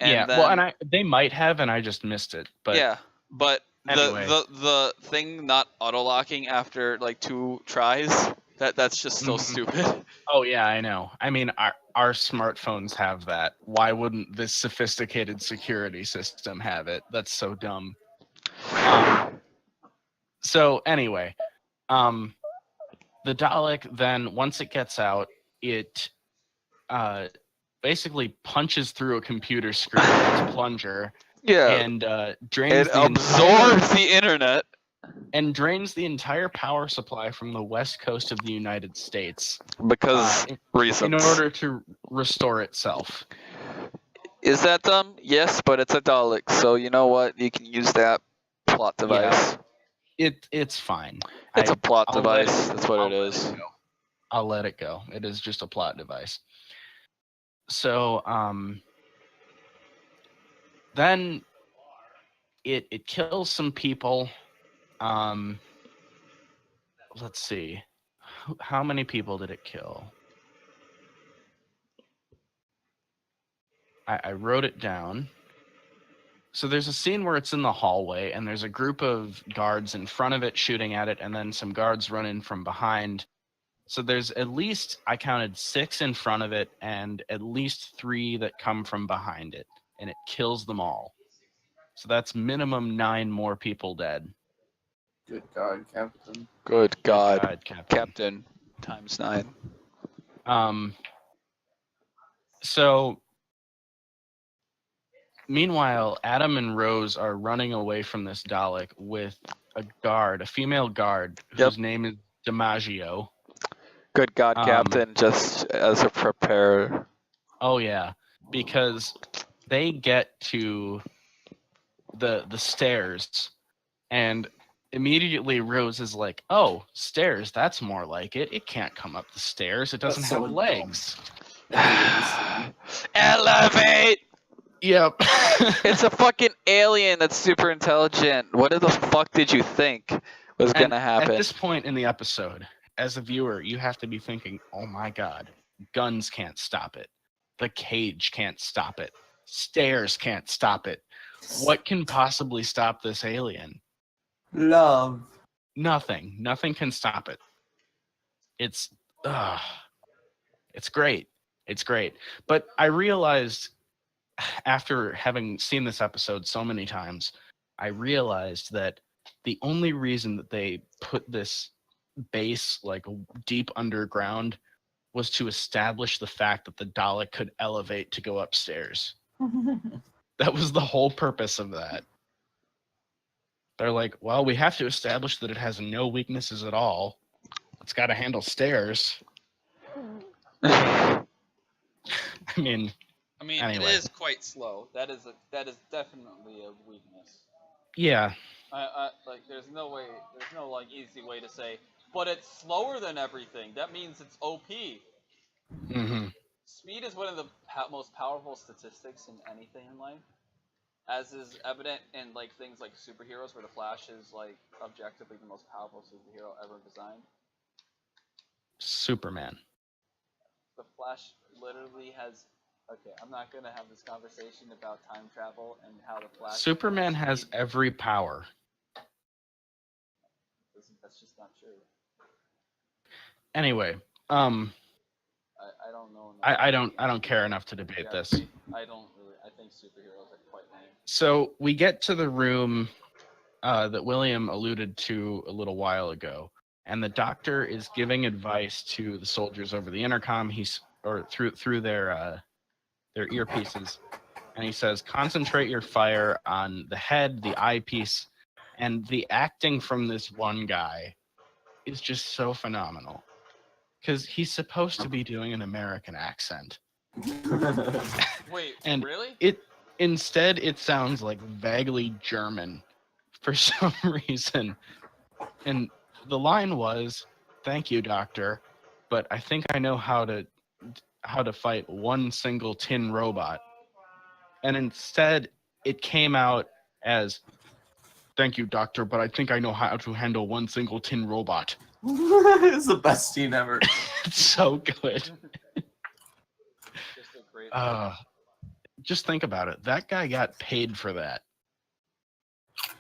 Yeah, then- well, and they might have, and I just missed it. But yeah, but anyway. the thing not auto locking after like 2 tries, that's just so Mhm. stupid. Oh yeah, I know. I mean, our smartphones have that. Why wouldn't this sophisticated security system have it? That's so dumb. So anyway, the Dalek then, once it gets out, it basically punches through a computer screen with its plunger Yeah, and drains it the absorbs the internet. drains the entire power supply from the west coast of the United States Because in reasons. order to restore itself. Is that dumb? Yes, but it's a Dalek, so you know what? You can use that plot device. It's fine. It's a plot I'll let device. That's what I'll it let is. go. I'll let it go. It is just a plot device. So then it kills some people. Let's see. How many people did it kill? I wrote it down. So there's a scene where it's in the hallway, and there's a group of guards in front of it shooting at it, and then some guards run in from behind. So there's at least, I counted 6 in front of it, and at least 3 that come from behind it, and it kills them all. So that's minimum 9 more people dead. Good God, Captain. Good God. Captain. Captain times 9. So meanwhile, Adam and Rose are running away from this Dalek with a female guard, whose name is DiMaggio. Good God, Captain, just as a prepare. Oh yeah, because they get to the stairs, and immediately Rose is like, "Oh, stairs, that's more like it. It can't come up the stairs. It doesn't That's so have legs." Elevate! Yep. It's a fucking alien that's super intelligent. What the fuck did you think was And gonna happen? At this point in the episode, as a viewer, you have to be thinking, oh my god, guns can't stop it. The cage can't stop it. Stairs can't stop it. What can possibly stop this alien? Love. Nothing. Nothing can stop it. It's great. It's great. But I realized after having seen this episode so many times, I realized that the only reason that they put this base like deep underground was to establish the fact that the Dalek could elevate to go upstairs. That was the whole purpose of that. They're like, well, we have to establish that it has no weaknesses at all. It's got to handle stairs. I mean, anyway. It is quite slow. That is definitely a weakness. Yeah. Like there's no like easy way to say, but it's slower than everything. That means it's OP. Mm-hmm. Speed is one of the most powerful statistics in anything in life, as is evident in like things like superheroes, where the Flash is like objectively the most powerful superhero ever designed. Superman. The Flash literally has. Okay, I'm not gonna have this conversation about time travel and how the Flash. Superman has every power. That's just not true. Anyway, I don't know. I don't care enough to debate this. I don't really. I think superheroes are quite lame. So we get to the room that William alluded to a little while ago, and the doctor is giving advice to the soldiers over the intercom. Through their earpieces, and he says, "Concentrate your fire on the head, the eyepiece," and the acting from this one guy is just so phenomenal. Because he's supposed to be doing an American accent. Wait, and really? Instead it sounds like vaguely German for some reason. And the line was, "Thank you, doctor, but I think I know how to fight one single tin robot." And instead it came out as, "Thank you, doctor, but I think I know how to handle one single tin robot." It's the best scene ever. It's so good. Just a great. Just think about it. That guy got paid for that.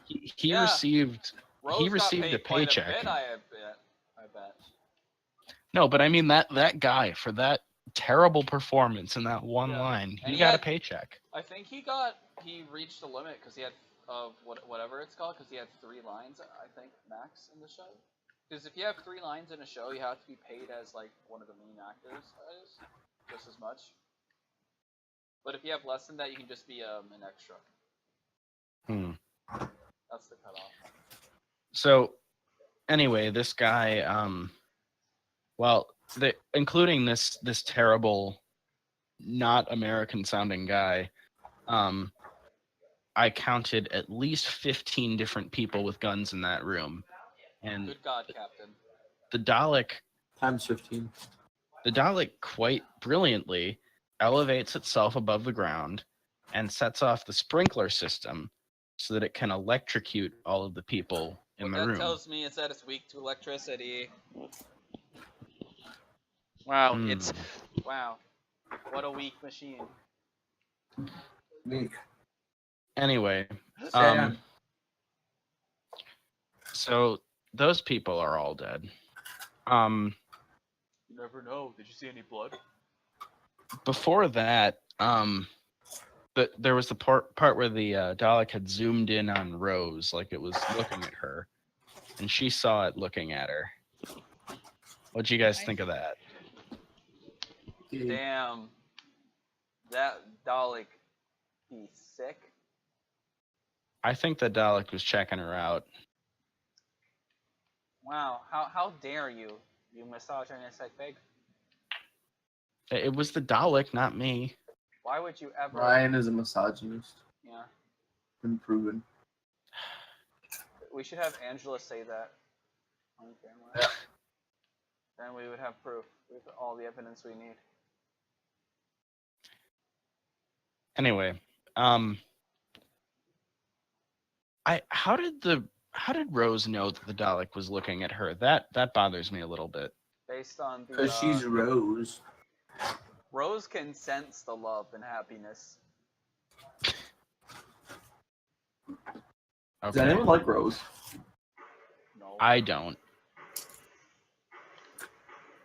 He Yeah. received Rose he got received paid a quite paycheck. bit, I bet. No, but I mean that guy, for that terrible performance in that one line, And he he got a had- paycheck. I think he reached the limit because he had whatever it's called, because he had 3 lines, I think, max in the show. Because if you have 3 lines in a show, you have to be paid as like one of the main actors, just as much. But if you have less than that, you can just be an extra. That's the cutoff. So, anyway, this guy, including this terrible, not American sounding guy, I counted at least 15 different people with guns in that room. And Good God, Captain. the Dalek Times 15. The Dalek quite brilliantly elevates itself above the ground and sets off the sprinkler system so that it can electrocute all of the people in the What room. that tells me is that it's weak to electricity. Wow, wow. What a weak machine. Weak. Anyway, Sad. so those people are all dead. You never know. Did you see any blood? Before that, there was the part where the Dalek had zoomed in on Rose, like it was looking at her, and she saw it looking at her. What'd you guys think of that? Damn. That Dalek, he's sick. I think the Dalek was checking her out. Wow, how dare you, you misogynistic pig? It was the Dalek, not me. Why would you ever... Ryan is a misogynist. Yeah. Been proven. We should have Angela say that on camera. Yeah. Then we would have proof with all the evidence we need. Anyway, how did Rose know that the Dalek was looking at her? That bothers me a little bit. Based on the Because she's Rose. Rose can sense the love and happiness. Does Okay. anyone like Rose? No. I don't.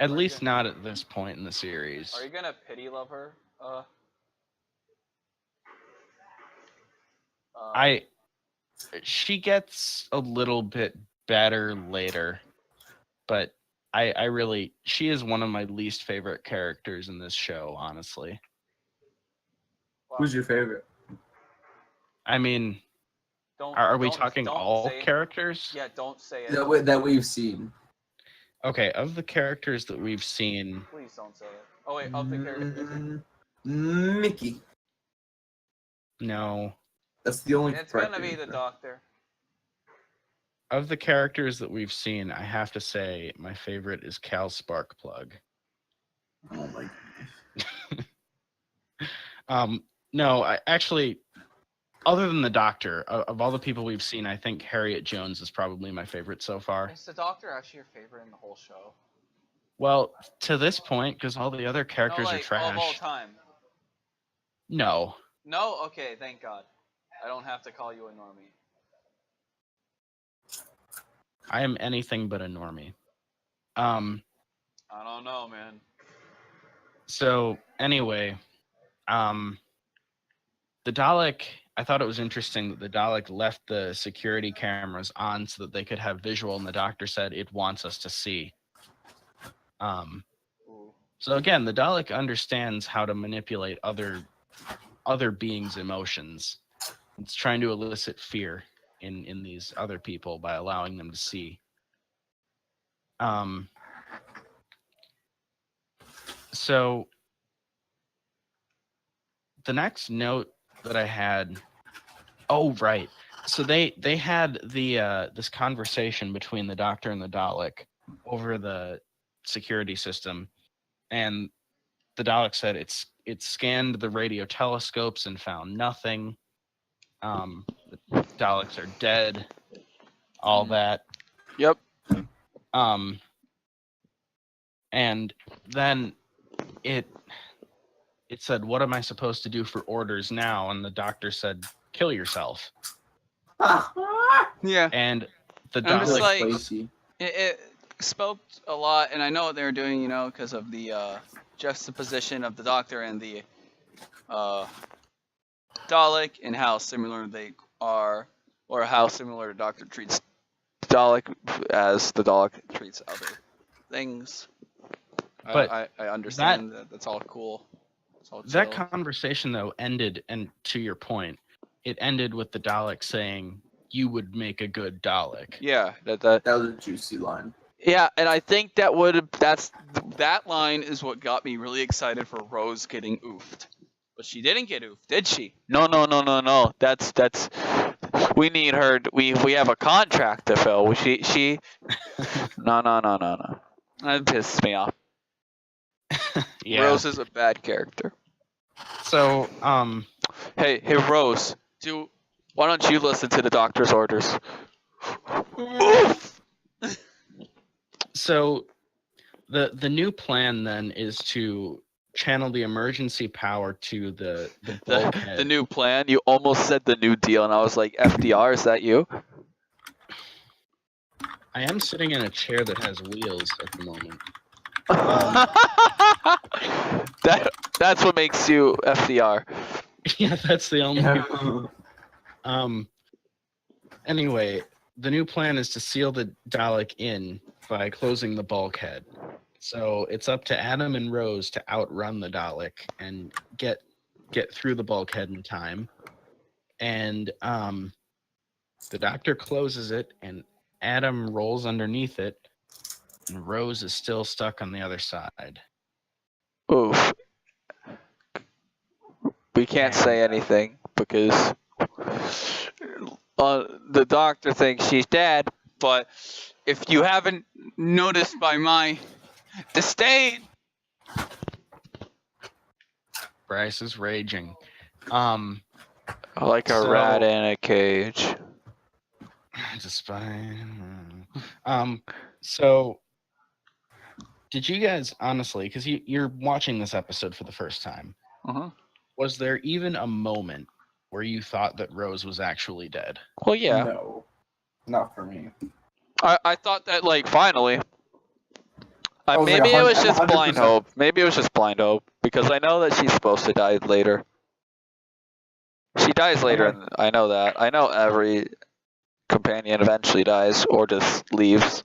At Are you least gonna- not at this point in the series. Are you gonna pity love her? She gets a little bit better later, but she is one of my least favorite characters in this show, honestly. Who's your favorite? I mean, are we talking all characters? Yeah, don't say it. That we've seen. Okay, of the characters that we've seen, Please don't say it. Oh wait, of the characters. Mickey. no. That's the only. It's correct gonna be the answer. Doctor. Of the characters that we've seen, I have to say my favorite is Cal Sparkplug. Oh my goodness. No, I actually, other than the Doctor, of all the people we've seen, I think Harriet Jones is probably my favorite so far. Is the Doctor actually your favorite in the whole show? Well, to this point, because all the other characters no, are like, trash. Of all time. No. No? Okay, thank God. I don't have to call you a normie. I am anything but a normie. I don't know, man. So anyway, the Dalek, I thought it was interesting that the Dalek left the security cameras on so that they could have visual, and the Doctor said it wants us to see. Ooh. So again, the Dalek understands how to manipulate other beings' emotions. It's trying to elicit fear in these other people by allowing them to see. So the next note that I had, oh right, so they had the this conversation between the Doctor and the Dalek over the security system, and the Dalek said it scanned the radio telescopes and found nothing. The Daleks are dead, all that. Yep. And then it said, "What am I supposed to do for orders now?" And the Doctor said, "Kill yourself." Yeah. And the I'm just Dalek, like- Spicy. It spoke a lot, and I know what they were doing, because of the juxtaposition of the Doctor and the Dalek, and how similar they are, or how similar the Doctor treats Dalek as the Dalek treats other things. But I understand that that's all cool. It's all that chill. conversation though ended, and to your point, it ended with the Dalek saying, "You would make a good Dalek." Yeah, that That was a juicy line. Yeah, and I think that line is what got me really excited for Rose getting oofed. But she didn't get oofed, did she? No. That's we need her. We have a contract to fill. She No. That pisses me off. Yeah. Rose is a bad character. So, Hey Rose, why don't you listen to the Doctor's orders? Oof! So the new plan then is to channel the emergency power to the bulkhead. The new plan? You almost said the New Deal, and I was like, FDR, is that you? I am sitting in a chair that has wheels at the moment. That's what makes you FDR. Yeah, that's the only. Yeah. Anyway, the new plan is to seal the Dalek in by closing the bulkhead. So it's up to Adam and Rose to outrun the Dalek and get through the bulkhead in time. And the Doctor closes it, and Adam rolls underneath it, and Rose is still stuck on the other side. Oof. We can't say anything because the Doctor thinks she's dead, but if you haven't noticed by my disdain... Bryce is raging. Like a So- rat in a cage. So did you guys honestly, because you're watching this episode for the first time, Uh-huh. was there even a moment where you thought that Rose was actually dead? Well, yeah. No, not for me. I thought that, like, finally. I was like Maybe it was 100 just blind 100%. hope. Maybe it was just blind hope. Because I know that she's supposed to die later. She dies later, Okay. and I know that. I know every companion eventually dies or just leaves.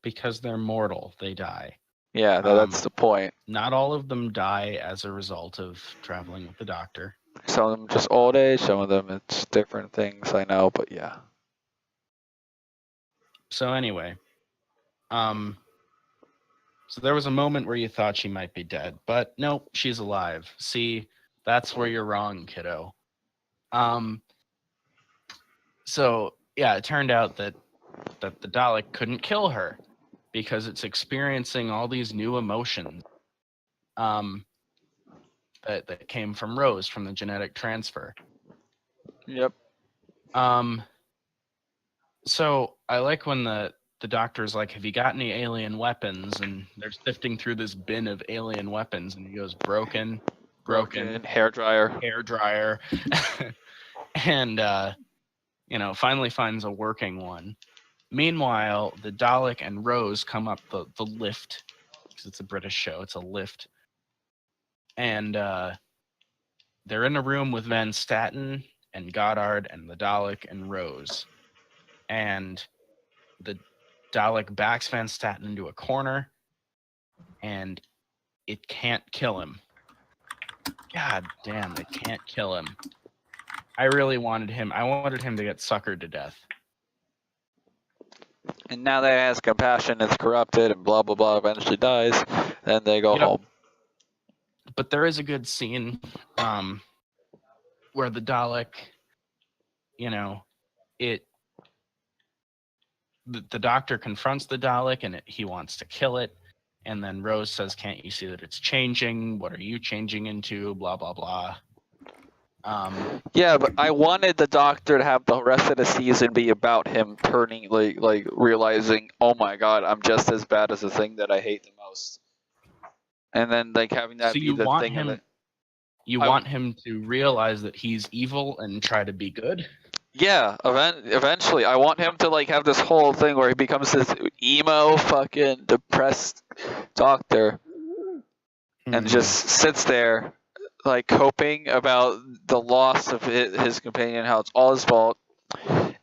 Because they're mortal, they die. Yeah, that's the point. Not all of them die as a result of traveling with the Doctor. Some of them just old age, some of them it's different things, I know, but yeah. So anyway, so there was a moment where you thought she might be dead, but nope, she's alive. See, that's where you're wrong, kiddo. So yeah, it turned out that the Dalek couldn't kill her because it's experiencing all these new emotions that came from Rose from the genetic transfer. Yep. So I like when the Doctor's like, have you got any alien weapons? And they're sifting through this bin of alien weapons, and he goes, broken, Hair dryer. hair dryer, and finally finds a working one. Meanwhile, the Dalek and Rose come up the lift, because it's a British show, it's a lift, and they're in a room with Van Staten and Goddard and the Dalek and Rose, and the Dalek backs Van Staten into a corner, and it can't kill him. God damn, it can't kill him. I wanted him to get suckered to death. And now that he has compassion, it's corrupted, and blah blah blah. Eventually dies. Then they go Yep. home. But there is a good scene where the Dalek, the Doctor confronts the Dalek, and he wants to kill it. And then Rose says, can't you see that it's changing? What are you changing into? Blah, blah, blah. Yeah, but I wanted the Doctor to have the rest of the season be about him turning, like realizing, oh my god, I'm just as bad as the thing that I hate the most. And then like having that So be you the want thing him, of it. want him to realize that he's evil and try to be good? Yeah, eventually. I want him to like have this whole thing where he becomes this emo fucking depressed doctor and just sits there like coping about the loss of his companion, how it's all his fault,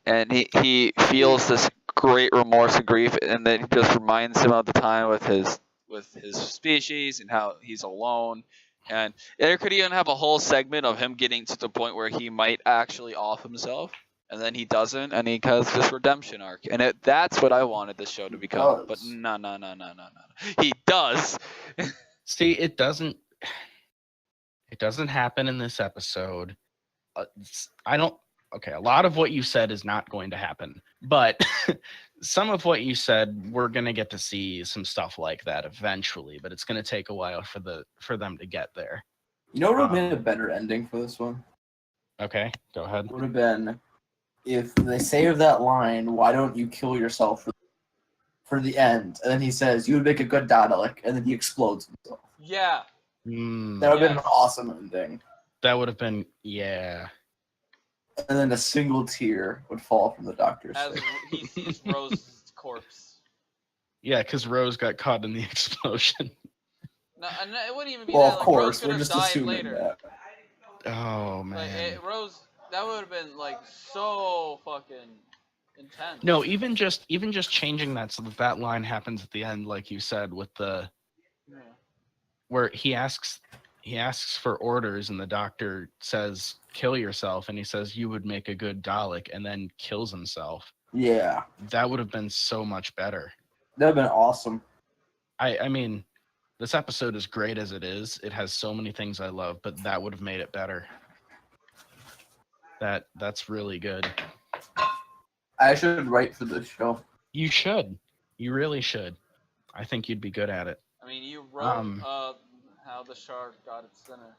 and he feels this great remorse and grief, and then it just reminds him of the time with his species and how he's alone. And there could even have a whole segment of him getting to the point where he might actually off himself, and then he doesn't, and he has this redemption arc. And that's what I wanted this show to become. But no. He does. See, it doesn't happen in this episode. Okay, a lot of what you said is not going to happen, but some of what you said, we're going to get to see some stuff like that eventually, but it's going to take a while for them to get there. You know what would have been a better ending for this one? Okay, go ahead. Would have been if they saved that line, why don't you kill yourself for the end? And then he says, you would make a good Dalek, and then he explodes himself. Yeah. That would have been an awesome ending. That would have been, yeah. And then a single tear would fall from the Doctor's As face. he sees Rose's corpse. Yeah, because Rose got caught in the explosion. No, and it wouldn't even be Well, that. of Like, course, Rose could we're have just died assuming later. that. Oh, man. Like, Rose, that would have been like so fucking intense. No, even just changing that so that line happens at the end, like you said, with the where he asks for orders, and the Doctor says, "Kill yourself," and he says, "You would make a good Dalek," and then kills himself. Yeah, That would have been so much better. that would have been awesome. I mean, this episode is great as it is. It has so many things I love, but that would have made it better. That's really good. I should write for this show. You should. You really should. I think you'd be good at it. I mean, you wrote how the shark got its dinner.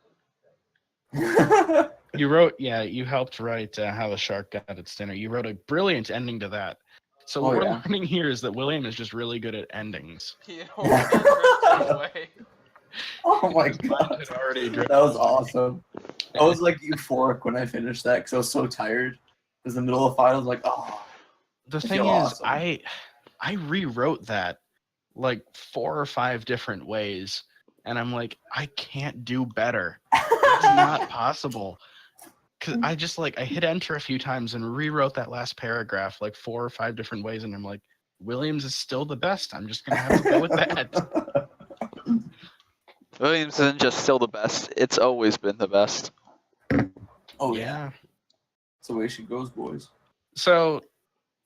You wrote, yeah, you helped write How the Shark Got Its Dinner. You wrote a brilliant ending to that. So what we're learning here is that William is just really good at endings. He already drifted away. Oh my His mind god. had already That drifted was away. awesome. I was like euphoric when I finished that because I was so tired. It was the middle of the fight. I was like, oh. The I thing feel is, awesome. I rewrote that like 4 or 5 different ways, and I'm like, I can't do better. It's not possible. Cause I just I hit enter a few times and rewrote that last paragraph like 4 or 5 different ways, and I'm like, Williams is still the best. I'm just gonna have to go with that. Williams isn't just still the best. It's always been the best. Oh yeah. That's the way she goes, boys. So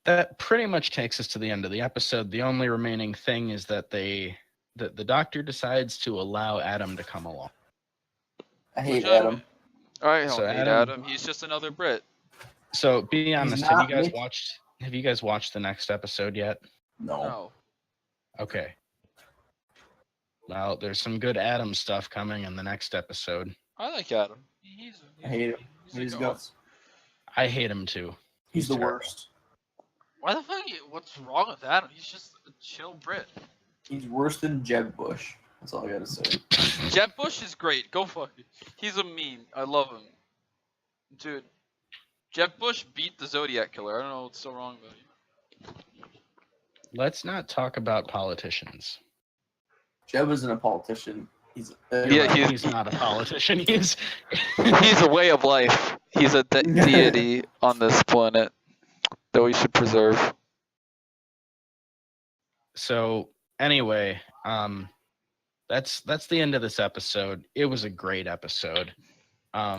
that pretty much takes us to the end of the episode. The only remaining thing is that the doctor decides to allow Adam to come along. I hate Which I- Adam. I don't So hate Adam. He's just another Brit. So be honest, have you not guys Mitch. watched the next episode yet? No. No. Okay. Well, there's some good Adam stuff coming in the next episode. I like Adam. I hate him. He's a He's goth. guts. I hate him too. He's the terrible. worst. Why the fuck? What's wrong with Adam? He's just a chill Brit. He's worse than Jeb Bush. That's all I gotta say. Jeb Bush is great. Go fuck it. He's a meme. I love him. Dude. Jeb Bush beat the Zodiac Killer. I don't know what's so wrong about you. Let's not talk about politicians. Jeb isn't a politician. He's Yeah, He's not a politician. He's He's a way of life. He's a deity on this planet that we should preserve. So anyway, that's the end of this episode. It was a great episode.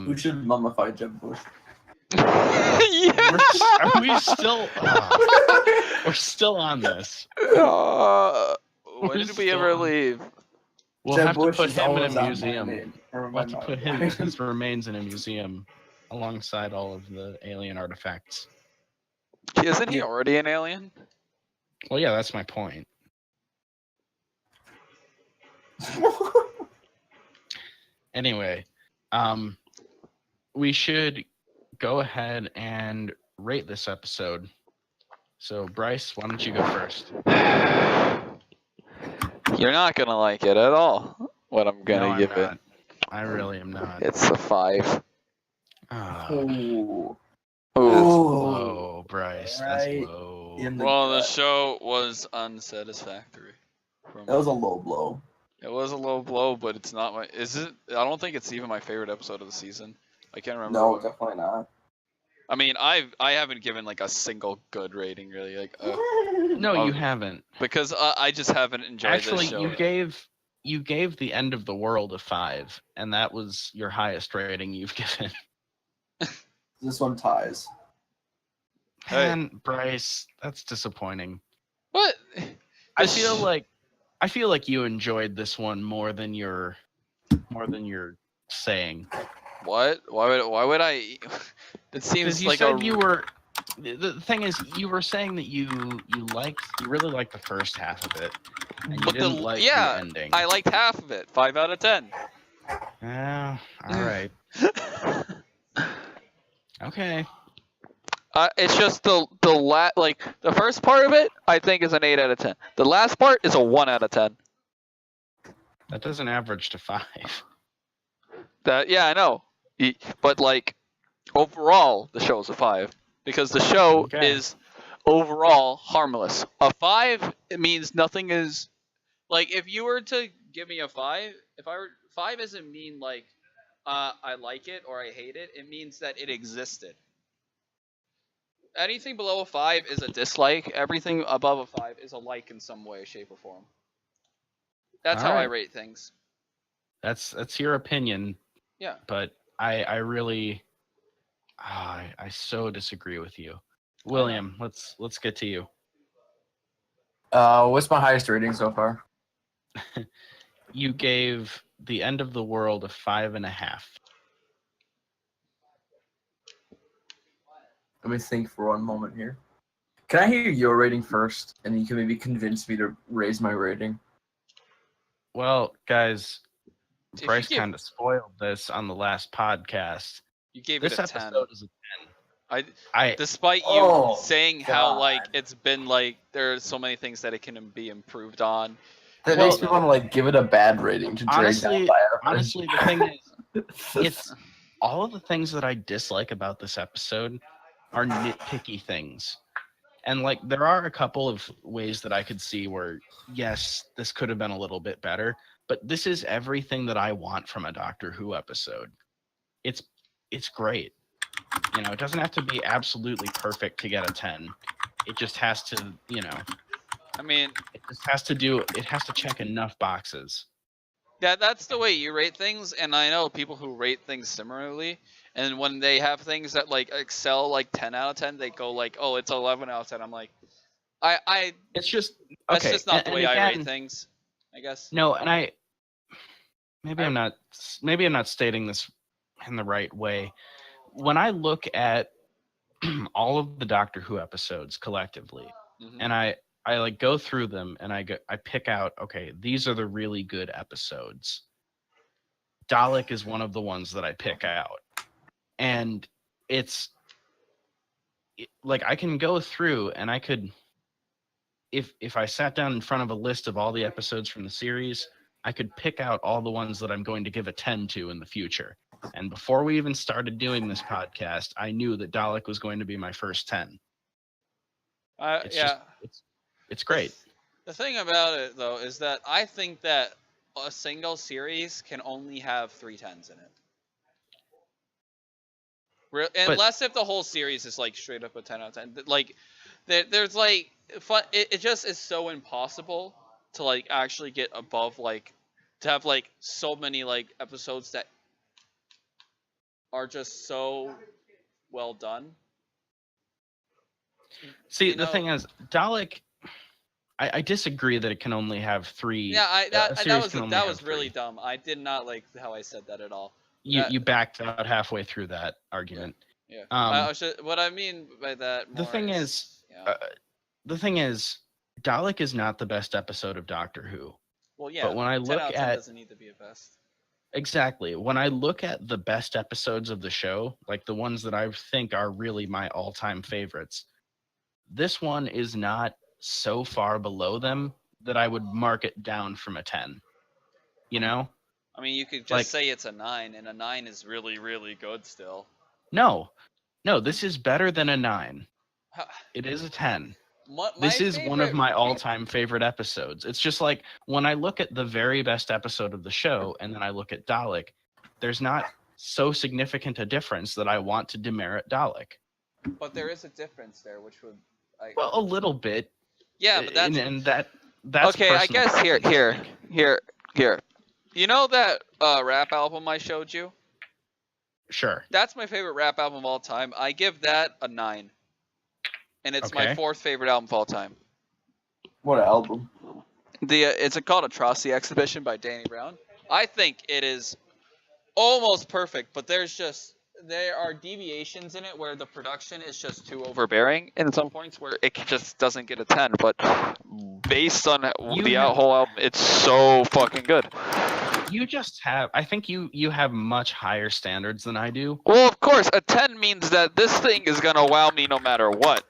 We should mummify Jeb Bush. Yeah. Are we still? We're still on this. When did we ever leave? We'll Jeb have Bush to put is him in always a on my museum. name, or We'll my have to mind. put his remains in a museum alongside all of the alien artifacts. Isn't he already an alien? Well, yeah, that's my point. Anyway, we should go ahead and rate this episode. So, Bryce, why don't you go first? You're not gonna like it at all. What I'm gonna No, I'm give not. it. I really am not. It's a 5. Oh, Ooh. Ooh. low, Bryce. That's Right low. in the Well, the gut. show was unsatisfactory. That was a low blow. It was a low blow, but it's not my. Is it? I don't think it's even my favorite episode of the season. I can't remember. No, what- definitely not. I mean, I haven't given like a single good rating really, like No, Oh. you haven't. because I just haven't enjoyed Actually, this show. you gave The End of the World a 5, and that was your highest rating you've given. This one ties. Hey. Man, Bryce, that's disappointing. What? I This- feel like you enjoyed this one more than you're saying. What? Why would I? It Because seems you like said you were. The thing is, you were saying that you really liked the first half of it, and you But didn't like yeah, the ending. I liked half of it. 5 out of 10. Ah, all right. Okay. It's just the first part of it I think is an 8 out of 10. The last part is a 1 out of 10. That doesn't average to 5. Yeah, I know. But like overall the show's a 5 because the show Okay. is overall harmless. A 5 it means nothing is like if you were to give me a 5, if I were 5 doesn't mean like I like it or I hate it. It means that it existed. Anything below a 5 is a dislike. Everything above a 5 is a like in some way, shape, or form. That's how I Alright. rate things. That's your opinion, Yeah. but I really I so disagree with you. William, let's get to you. What's my highest rating so far? You gave The End of the World a 5.5. Let me think for one moment here. Can I hear your rating first, and you can maybe convince me to raise my rating? Well, guys, if Bryce you give, kind of spoiled this on the last podcast. you gave This it a 10. episode is a 10. I Despite you Oh, saying how like God. it's been like there are so many things that it can be improved on. That Well, makes me want to like give it a bad rating to drag down honestly, by average. honestly, the thing is, it's all of the things that I dislike about this episode are nitpicky things. And like there are a couple of ways that I could see where yes, this could have been a little bit better, but this is everything that I want from a Doctor Who episode. It's great. You know, it doesn't have to be absolutely perfect to get a 10. It just has to, you know, I mean, it has to check enough boxes. that's the way you rate things, and I know people who rate things similarly. And when they have things that like excel like 10 out of 10, they go like, oh, it's 11 out of 10. I'm like, I It's just that's okay. just not the and way I rate again, things, I guess. no, and maybe I'm not stating this in the right way. When I look at all of the Doctor Who episodes collectively, Mhm. and I like go through them and I pick out, okay, these are the really good episodes. Dalek is one of the ones that I pick out. And like I can go through and I could if I sat down in front of a list of all the episodes from the series, I could pick out all the ones that I'm going to give a 10 to in the future. And before we even started doing this podcast, I knew that Dalek was going to be my first 10. It's Yeah. it's great. The thing about it though is that I think that a single series can only have 3 10s in it. Unless if the whole series is like straight up a 10 out of 10. Like there's like fun. It just is so impossible to like actually get above like to have like so many like episodes that are just so well done. See, You the know- thing is, Dalek. I disagree that it can only have 3. Yeah, a that series was can only that have was really 3. dumb. I did not like how I said that at all. You backed out halfway through that argument. Yeah. Um, What I mean by that more the thing is, the thing is, Dalek is not the best episode of Doctor Who. well, yeah, but when I 10 look out of 10 at doesn't need to be a best. exactly when I look at the best episodes of the show, like the ones that I think are really my all-time favorites, this one is not so far below them that I would mark it down from a 10. You know? I mean, you could just Like- say it's a 9, and a 9 is really, really good still. No, this is better than a 9. It is a 10. This is one of my all-time favorite episodes. It's just like when I look at the very best episode of the show and then I look at Dalek, there's not so significant a difference that I want to demerit Dalek. But there is a difference there, which would. Well, a little bit. Yeah, but that's that's okay. I personal guess preference, I think. here. You know that rap album I showed you? Sure. That's my favorite rap album of all time. I give that a 9. And it's my Okay. 4th favorite album of all time. What album? It's called Atrocity Exhibition by Danny Brown. I think it is almost perfect, but there are deviations in it where the production is just too overbearing, and some points where it just doesn't get a 10. But based on whole album, it's so fucking good. I think you have much higher standards than I do. Well, of course, a 10 means that this thing is gonna wow me no matter what.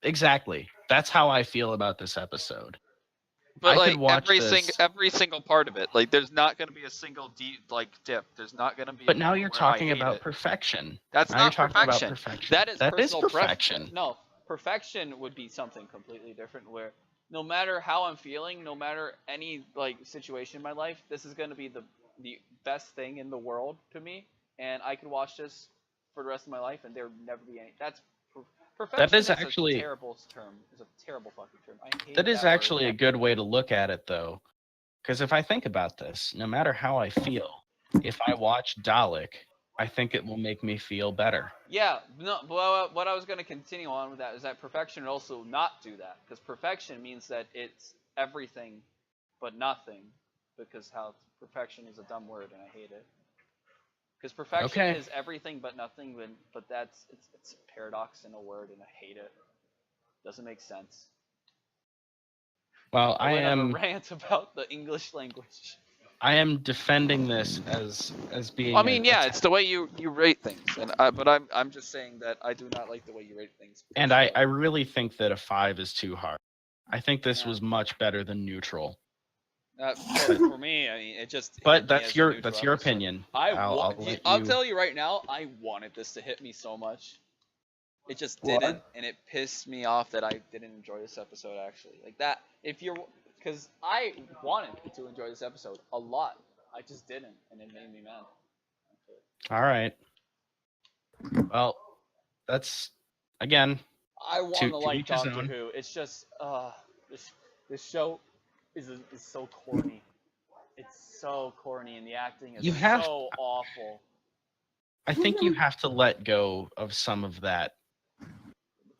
Exactly. That's how I feel about this episode. But I like could watch every single part of it, like there's not gonna be a single dip. There's not gonna be. But now you're where I talking hate about it. perfection. That's Now not you're talking perfection. about perfection. That is personal perfection. No, perfection would be something completely different. Where no matter how I'm feeling, no matter any like situation in my life, this is gonna be the best thing in the world to me, and I could watch this for the rest of my life, and there would never be any. Perfection is actually a terrible term. It's a terrible fucking term. I hate That is word. actually a good way to look at it, though. Because if I think about this, no matter how I feel, if I watch Dalek, I think it will make me feel better. Yeah, no. But what I was going to continue on with that is that perfection would also not do that, because perfection means that it's everything but nothing. Because how perfection is a dumb word, and I hate it. Because perfection is everything but nothing, but it's a paradox in a word, and I hate it. Doesn't make sense. Well, I went on am. a rant about the English language. I am defending this as being. I mean, yeah, it's the way you rate things, but I'm just saying that I do not like the way you rate things. And personally. I really think that a 5 is too hard. I think this Yeah. was much better than neutral. For me, I mean, it just. But hit me that's as a your neutral that's your episode. opinion. I'll I'll tell you right now, I wanted this to hit me so much. It just What? didn't, and it pissed me off that I didn't enjoy this episode. Actually, like that, because I wanted to enjoy this episode a lot, I just didn't, and it made me mad. All right. Well, that's again. I want To to like each his Doctor own. Who. It's just, this show is so corny. It's so corny, and the acting is You have- so awful. I think you have to let go of some of that.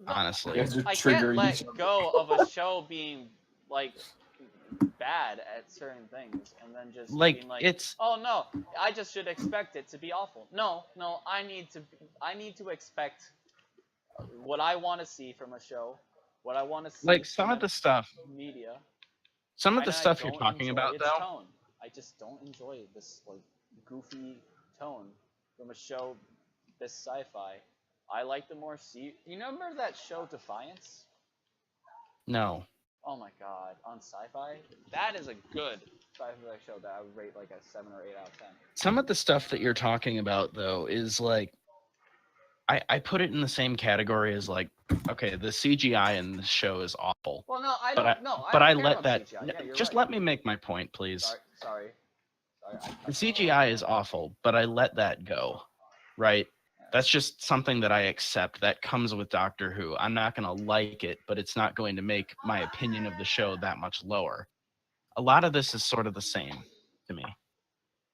No, Honestly, You guys are I triggering can't each let other. go of a show being like bad at certain things, and then just like being like, it's oh no, I just should expect it to be awful. No, I need to expect what I want to see from a show, what I want to see. like some from of the stuff. media. Some of the And I stuff you're don't talking enjoy about, its though. tone. I just don't enjoy this like goofy tone from a show this sci-fi. I like the more you remember that show Defiance? No. Oh my god, on sci-fi? That is a good sci-fi show that I would rate like a 7 or 8 out of 10. Some of the stuff that you're talking about, though, is like I put it in the same category as like, okay, the CGI in this show is awful. Well, no, I But don't know. But I don't care let about that. CGI. Yeah, you're Just right. let me make my point, please. Sorry. The CGI is awful, but I let that go. Right? That's just something that I accept. That comes with Doctor Who. I'm not going to like it, but it's not going to make my opinion of the show that much lower. A lot of this is sort of the same to me.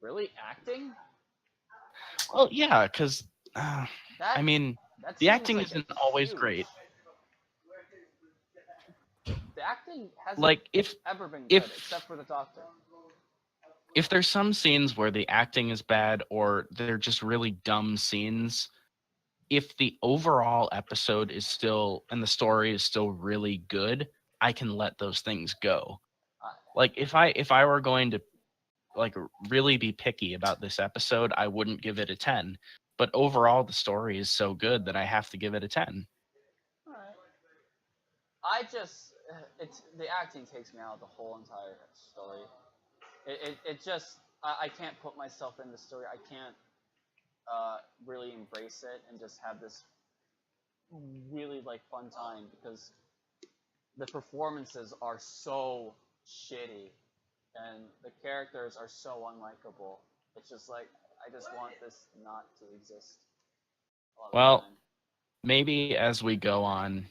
Really? Acting? Well, yeah, because, I mean, That the seems acting like isn't a always huge- great. The acting hasn't Like, if ever been if- good, except for the Doctor. if there's some scenes where the acting is bad or they're just really dumb scenes, if the overall episode is still and the story is still really good, I can let those things go. Like if I were going to like really be picky about this episode, I wouldn't give it a 10. But overall the story is so good that I have to give it a 10. Alright. I just it's the acting takes me out of the whole entire story. It just I can't put myself in the story. I can't really embrace it and just have this really like fun time because the performances are so shitty and the characters are so unlikable. It's just like I just want this not to exist. a lot of the Well, time. Maybe as we go on,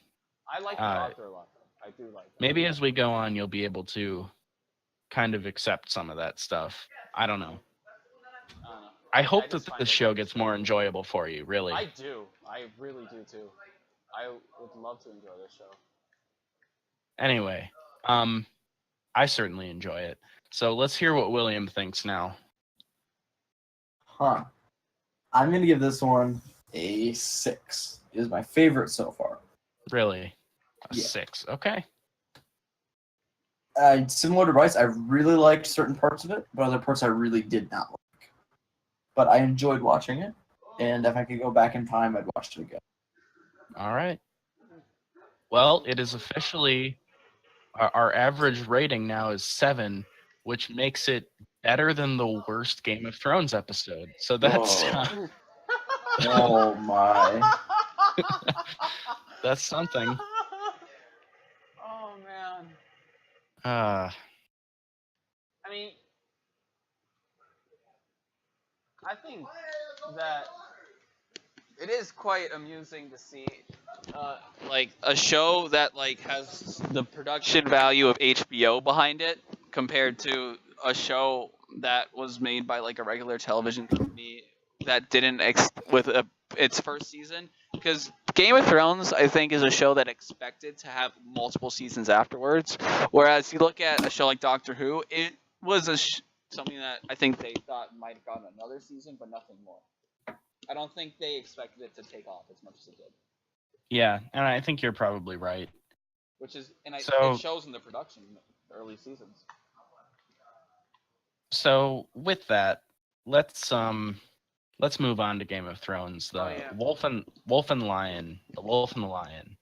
I like the Doctor a lot. Though. I do like that. maybe as we go on, you'll be able to kind of accept some of that stuff. I don't know. I don't know. I hope just that find the it show gets interesting. more enjoyable for you, really. I do. I really do too. I would love to enjoy this show. Anyway, I certainly enjoy it. So let's hear what William thinks now. Huh. I'm gonna give this one a 6. It is my favorite so far. Really? A Yeah. 6. Okay. Similar to Bryce, I really liked certain parts of it, but other parts I really did not like. But I enjoyed watching it, and if I could go back in time, I'd watch it again. All right. Well, it is officially our average rating now is 7, which makes it better than the worst Game of Thrones episode. So that's Whoa. Oh my. that's something. Oh man. Uh, I mean, I think that it is quite amusing to see, like a show that like has the production value of HBO behind it compared to a show that was made by like a regular television company that didn't its first season. Because Game of Thrones, I think, is a show that expected to have multiple seasons afterwards. Whereas you look at a show like Doctor Who, it was something that I think they thought might have gotten another season, but nothing more. I don't think they expected it to take off as much as it did. yeah, and I think you're probably right. Which is, So- it shows in the production in the early seasons. So with that, let's move on to Game of Thrones. The Wolf and Lion. The Wolf and the Lion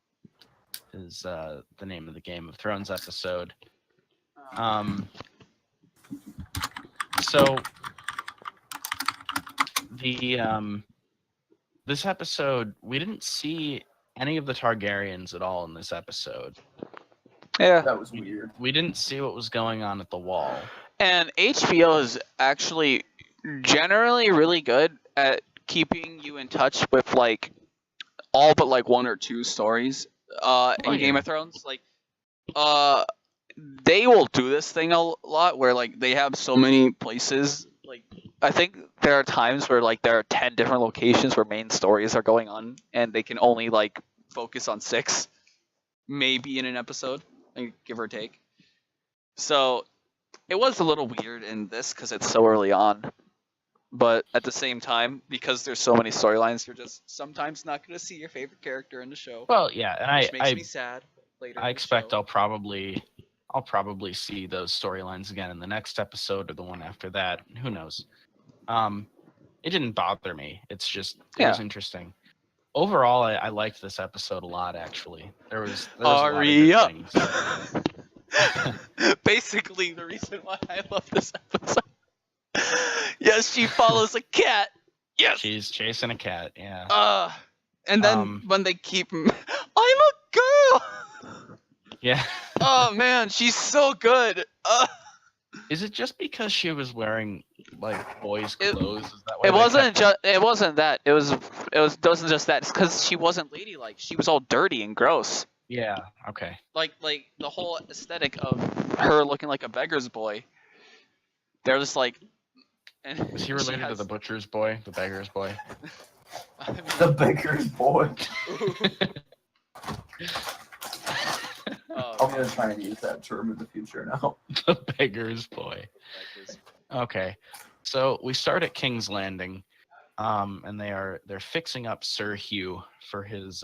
is the name of the Game of Thrones episode. So the this episode, we didn't see any of the Targaryens at all in this episode. Yeah. That was weird. We didn't see what was going on at the Wall. And HBO is actually generally really good at keeping you in touch with like all but like one or two stories in Game of Thrones. Like they will do this thing a lot where like they have so many places. Like I think there are times where like there are 10 different locations where main stories are going on and they can only like focus on 6 maybe in an episode, like, give or take. So it was a little weird in this because it's so early on, but at the same time, because there's so many storylines, you're just sometimes not going to see your favorite character in the show. Well, yeah, and which makes me sad later. I expect I'll probably see those storylines again in the next episode or the one after that. Who knows? It didn't bother me. It's just it was interesting. Overall, I liked this episode a lot. Actually, there was a lot of good things. Basically, the reason why I love this episode. Yes, she follows a cat. Yes. She's chasing a cat. Yeah. And then when they keep, I'm a girl. Yeah. Oh man, she's so good. Is it just because she was wearing like boys' clothes? Is that why it wasn't just. It wasn't that. It wasn't just that. It's because she wasn't ladylike. She was all dirty and gross. Yeah. Okay. Like the whole aesthetic of her looking like a beggar's boy. They're just like. And is he related to the butcher's boy, the beggar's boy? I mean, the beggar's boy. I'm gonna try and use that term in the future now. The beggar's boy. Okay, so we start at King's Landing, and they're fixing up Sir Hugh for his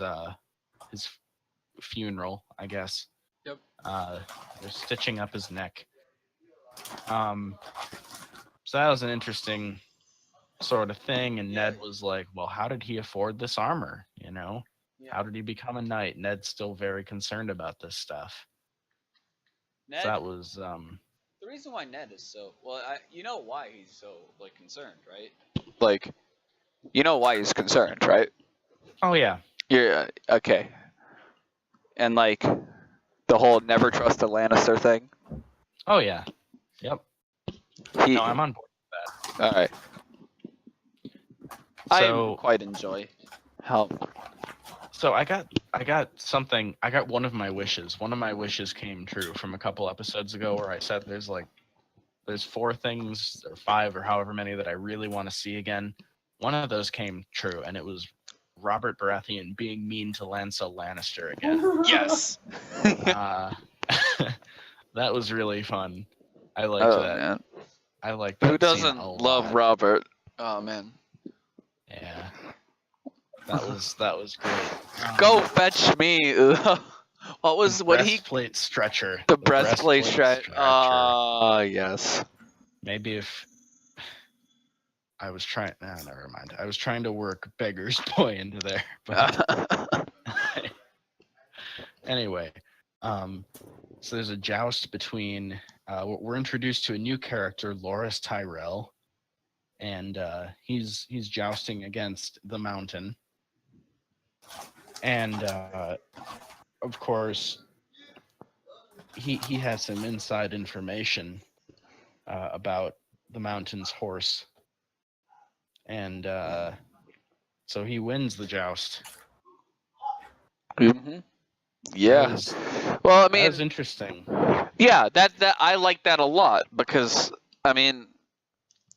funeral, I guess. Yep. They're stitching up his neck. So that was an interesting sort of thing, and Ned was like, well, how did he afford this armor, you know? Yeah. How did he become a knight? Ned's still very concerned about this stuff. Ned, so that was the reason why Ned is so you know why he's so like concerned, right? Like, you know why he's concerned, right? Oh yeah. Yeah. Okay. And like the whole never trust a Lannister thing. Oh yeah. Yep. No, I'm on board with that. All right. So, I quite enjoy how. So I got something. I got one of my wishes. One of my wishes came true from a couple episodes ago, where I said there's 4 things or 5 or however many that I really want to see again. One of those came true, and it was Robert Baratheon being mean to Lancel Lannister again. Yes. That was really fun. I liked that. Man. I like that. Who doesn't love Robert? Oh man. Yeah. That was great. Go fetch me. What he? Breastplate stretcher. The breastplate stretcher. Yes. Maybe if I was trying. Never mind. I was trying to work beggar's boy into there. But anyway, so there's a joust between. We're introduced to a new character, Loras Tyrell, and he's jousting against the Mountain. And of course, he has some inside information about the Mountain's horse, and so he wins the joust. Mm-hmm. Yeah. Well, I mean, that was interesting. Yeah, that I like that a lot because I mean,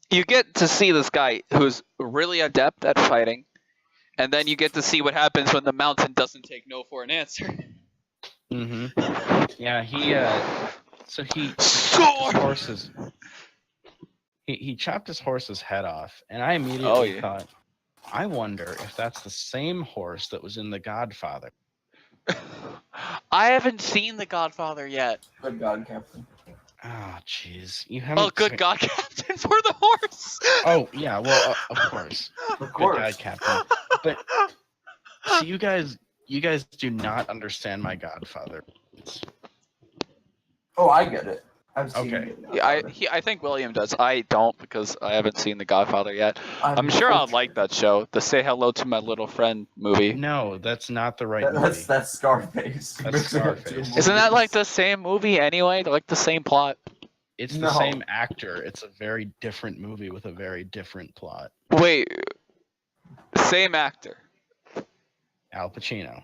you get to see this guy who's really adept at fighting. And then you get to see what happens when the Mountain doesn't take no for an answer. Mm-hmm. Yeah, he chopped his horse's head off, and I immediately thought, I wonder if that's the same horse that was in The Godfather. I haven't seen The Godfather yet. Good God, Captain. Oh, jeez. You haven't. Oh, good God, Captain, for the horse. Oh, yeah. Well, of course. Of Good course. guy, Captain. But see, you guys do not understand my Godfather. Oh, I get it. I've seen Okay. it. Yeah, I think William does. I don't because I haven't seen The Godfather yet. I'm sure I'll like that show. The Say Hello to My Little Friend movie. No, that's not the right movie. That's Scarface. That's Mixing up two Scarface. Isn't that like movies. the same movie anyway? They're like the same plot. It's the No. same actor. It's a very different movie with a very different plot. Wait, same actor. Al Pacino.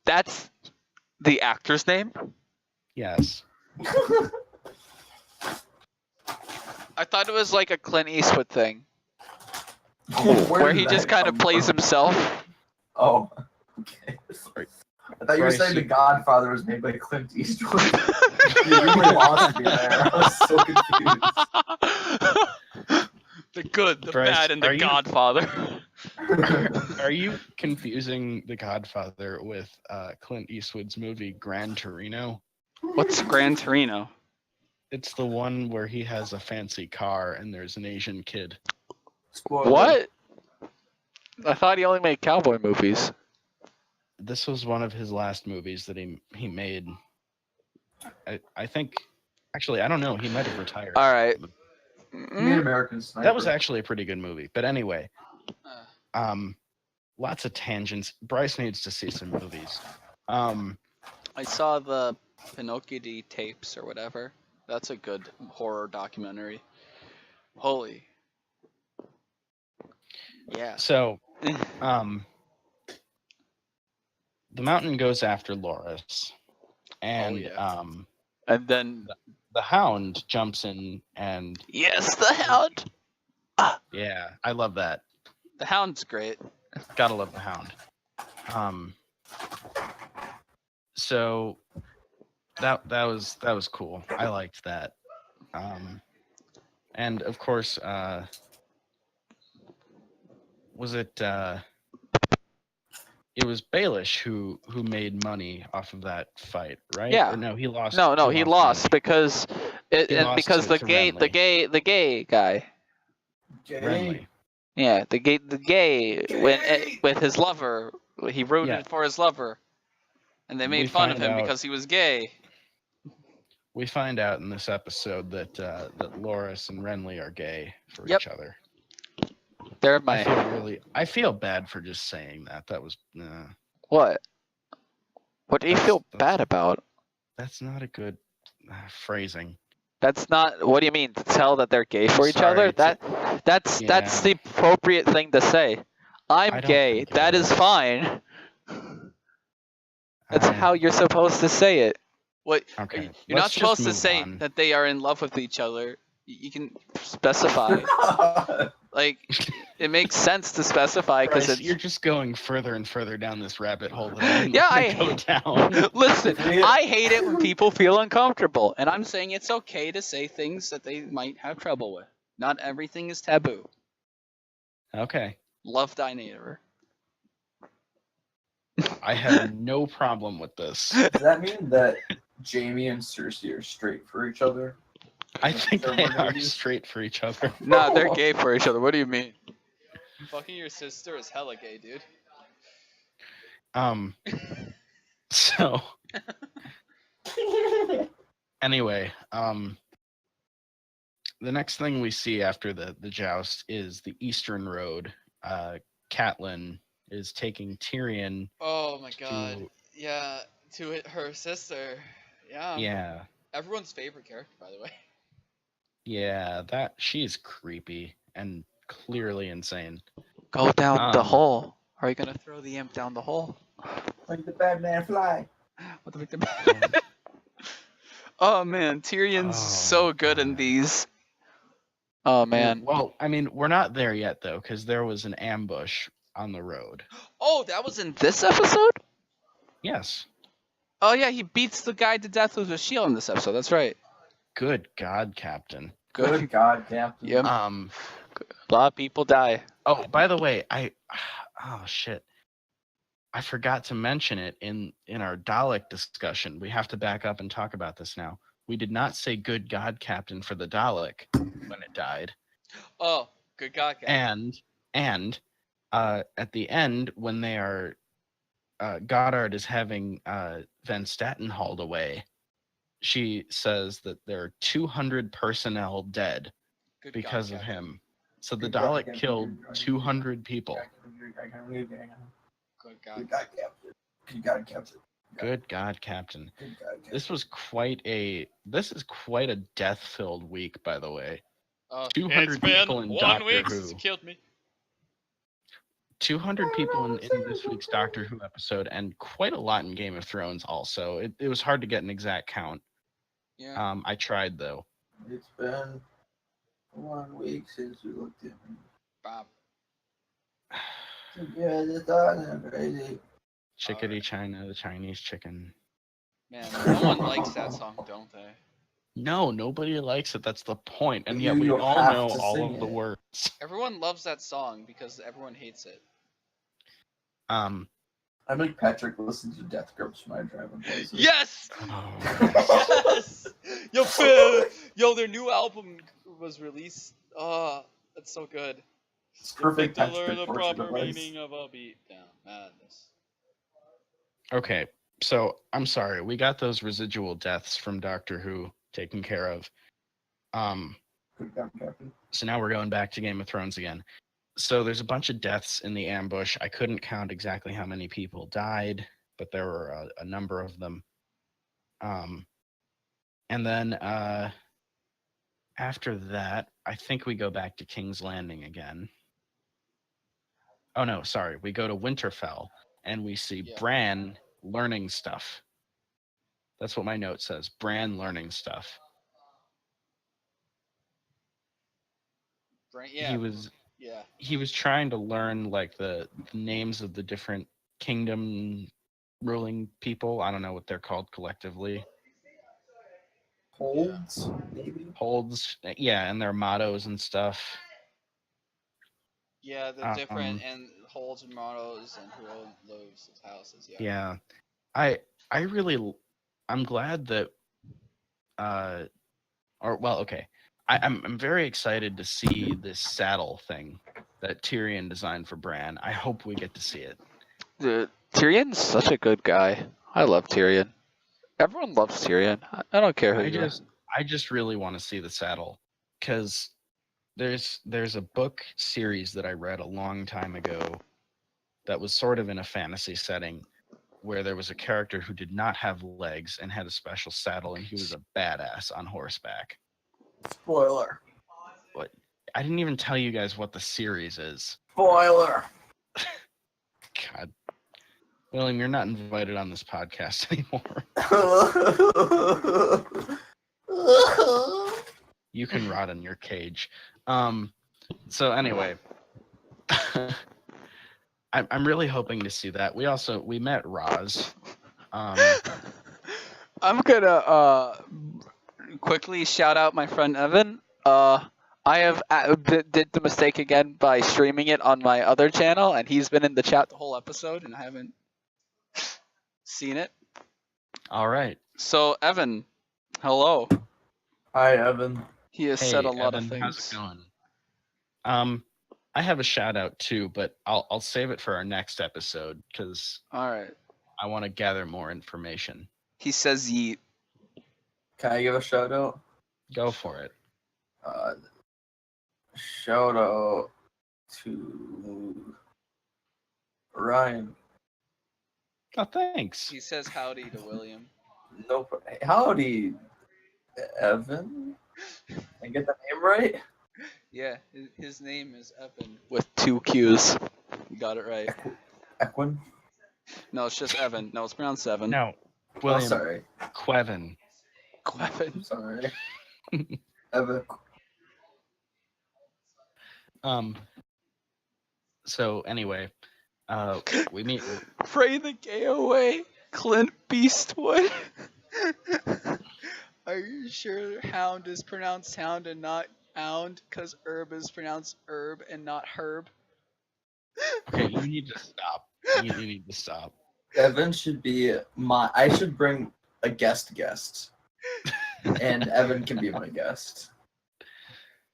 That's the actor's name? Yes. I thought it was like a Clint Eastwood thing, Where where did he that just kind of come plays from? himself. Oh, okay. Right. I thought you were Bryce, saying you- The Godfather was made by Clint Eastwood. You really lost me there. I was so confused. The good, the Bryce, bad, and are the you- Godfather. Are you confusing The Godfather with Clint Eastwood's movie Gran Torino? What's Gran Torino? It's the one where he has a fancy car and there's an Asian kid. Spoiler. What? I thought he only made cowboy movies. This was one of his last movies that he made. I think, actually, I don't know. He might have retired. All right. He made American Sniper. That was actually a pretty good movie. But anyway, lots of tangents. Bryce needs to see some movies. I saw the Pinocchio tapes or whatever. That's a good horror documentary. Holy. Yeah. So, the mountain goes after Loris, and yeah. And then the Hound jumps in, and yes, the Hound. yeah, I love that. The Hound's great. Gotta love the Hound. So that was cool. I liked that. And of course, was it? It was Baelish who made money off of that fight, right? Yeah. Or no, he lost. No, he lost money. because He and lost because to Renly. the gay guy. Renly. Yeah, the gay with his lover, he rooted Yeah. for his lover, and they made We fun of find him out- because he was gay. We find out in this episode that that Loris and Renly are gay for Yep. each other. They're my I feel bad for just saying that. That was what? What do you That's- feel that's- bad about? that's not a good phrasing. That's not. What do you mean? To tell that they're gay for each Sorry, other? That's Yeah. the appropriate thing to say. I I'm don't gay. think it That is is. fine. That's how you're supposed to say it. What? Okay. You're not let's just supposed to move say on. that they are in love with each other. You can specify. Like, it makes sense to specify because Bryce, it's. you're just going further and further down this rabbit hole that I didn't Yeah, wanna I- go down. Listen, Yeah. I hate it when people feel uncomfortable, and I'm saying it's okay to say things that they might have trouble with. Not everything is taboo. Okay. Love thy neighbor. I have no problem with this. Does that mean that Jamie and Cersei are straight for each other? I think They're they more are movies? straight for each other. Nah, they're gay for each other. What do you mean? Fucking your sister is hella gay, dude. So anyway, the next thing we see after the joust is the Eastern Road. Catelyn is taking Tyrion Oh my to Yeah, to her sister. yeah. Everyone's favorite character, by the way. Yeah, that she's creepy and clearly insane. Go down the Um, hole. Are you gonna throw the imp down the hole? Like the Batman fly. What the victim? Oh man, Tyrion's so good in God. these. Oh man. Well, I mean, we're not there yet though, because there was an ambush on the road. Oh, that was in this episode? Yes. Oh yeah, he beats the guy to death with a shield in this episode. That's right. Good God, Captain. Good God, Captain. Yep. Um. A lot of people die. Oh, by the way, oh shit, I forgot to mention it in our Dalek discussion. We have to back up and talk about this now. we did not say good God, Captain, for the Dalek when it died. Oh, good God, Captain. And at the end, when they are Goddard is having Van Staten hauled away, she says that there are 200 personnel dead Good because God, of Captain. him. So the Good God, Dalek Captain, killed good God, 200 people. Good Good God. God, Captain. Good God, Captain. Good God, Captain. Good God, Captain. This is quite a death-filled week, by the way. Oh, 200 people in Doctor Who. killed me. 200 people in this week's Doctor Who episode, and quite a lot in Game of Thrones also. It was hard to get an exact count. Yeah. I tried, though. It's been 1 week since we looked at me. Bob. Together, thought I'm crazy. Chickadee China, the Chinese chicken. Man, no one likes that song, don't they? No, nobody likes it. That's the point. And yet You we don't all have know to all sing of the it. words. Everyone loves that song because everyone hates it. I make Patrick listen to Death Grips when I drive in places. Yes! Oh, Yes! Yo, Phil! Yo, their new album was released. Oh, that's so good. It's perfect To learn Patrick the torture proper device. meaning of a beat down. Madness. okay, so I'm sorry. We got those residual deaths from Doctor Who taken care of. Good God, Captain. So now we're going back to Game of Thrones again. So there's a bunch of deaths in the ambush. I couldn't count exactly how many people died, but there were a number of them. And then after that, I think we go back to King's Landing again. Oh no, sorry. We go to Winterfell and we see Yeah. Bran learning stuff. That's what my note says. Bran learning stuff. Yeah. He was trying to learn like the names of the different kingdom ruling people. I don't know what they're called collectively. Holds, maybe? Holds, yeah, and their mottos and stuff. Yeah, the different and holds and mottos and who owns those houses. Yeah. Yeah. I'm glad that okay. I'm very excited to see this saddle thing that Tyrion designed for Bran. I hope we get to see it. Tyrion's such a good guy. I love Tyrion. Everyone loves Tyrion. I don't care who you are. I just really want to see the saddle because there's a book series that I read a long time ago that was sort of in a fantasy setting where there was a character who did not have legs and had a special saddle, and he was a badass on horseback. Spoiler. What? I didn't even tell you guys what the series is. Spoiler. God. William, you're not invited on this podcast anymore. You can rot in your cage. So anyway, I'm really hoping to see that. We met Roz. I'm gonna quickly shout out my friend Evan. I have did the mistake again by streaming it on my other channel, and he's been in the chat the whole episode, and I haven't seen it. All right. So Evan, hello. Hi, Evan. He has said a lot of things. How's it going? I have a shout out too, but I'll save it for our next episode because All right. I want to gather more information. He says yeet. Can I give a shout out? Go for it. Shout out to Ryan. Oh, thanks. He says howdy to William. No, howdy, Evan. I get the name right? Yeah, his name is Evan with 2 Q's. You got it right. Equin? No, it's just Evan. No, it's pronounced Evan. No, Oh, William. sorry. Quevin. Evan. I'm sorry. Evan. So anyway, we meet. Pray the gay away, Clint Beastwood. Are you sure hound is pronounced hound and not hound? Because herb is pronounced herb and not herb. Okay, you need to stop. You need to stop. Evan should be I should bring a guest. and Evan can be my guest.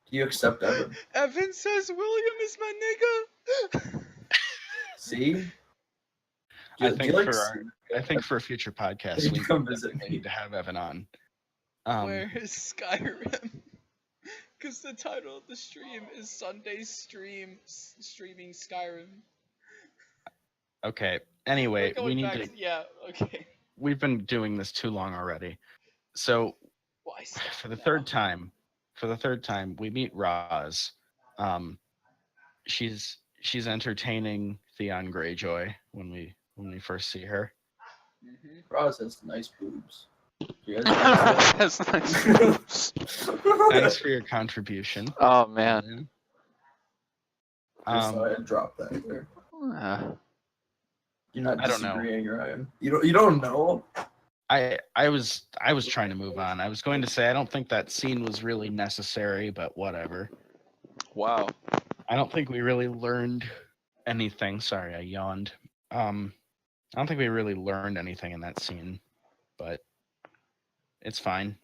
Do you accept Evan? Evan says William is my nigga. See? I Do think you like I think for a future podcast, Need we to come visit definitely me. need to have Evan on. Where is Skyrim? Because the title of the stream is Sunday streaming Skyrim. Okay. Anyway, We're we going need back to. yeah, okay. We've been doing this too long already. So Why stop for the now? third time, we meet Roz. She's entertaining Theon Greyjoy when we first see her. Roz has nice boobs. You guys That's nice. Thanks for your contribution. Oh man. Just thought I'd drop that there. You're not I don't know. disagreeing, Ryan. You don't know? I was trying to move on. I was going to say I don't think that scene was really necessary, but whatever. Wow. I don't think we really learned anything. Sorry, I yawned. I don't think we really learned anything in that scene, but it's fine.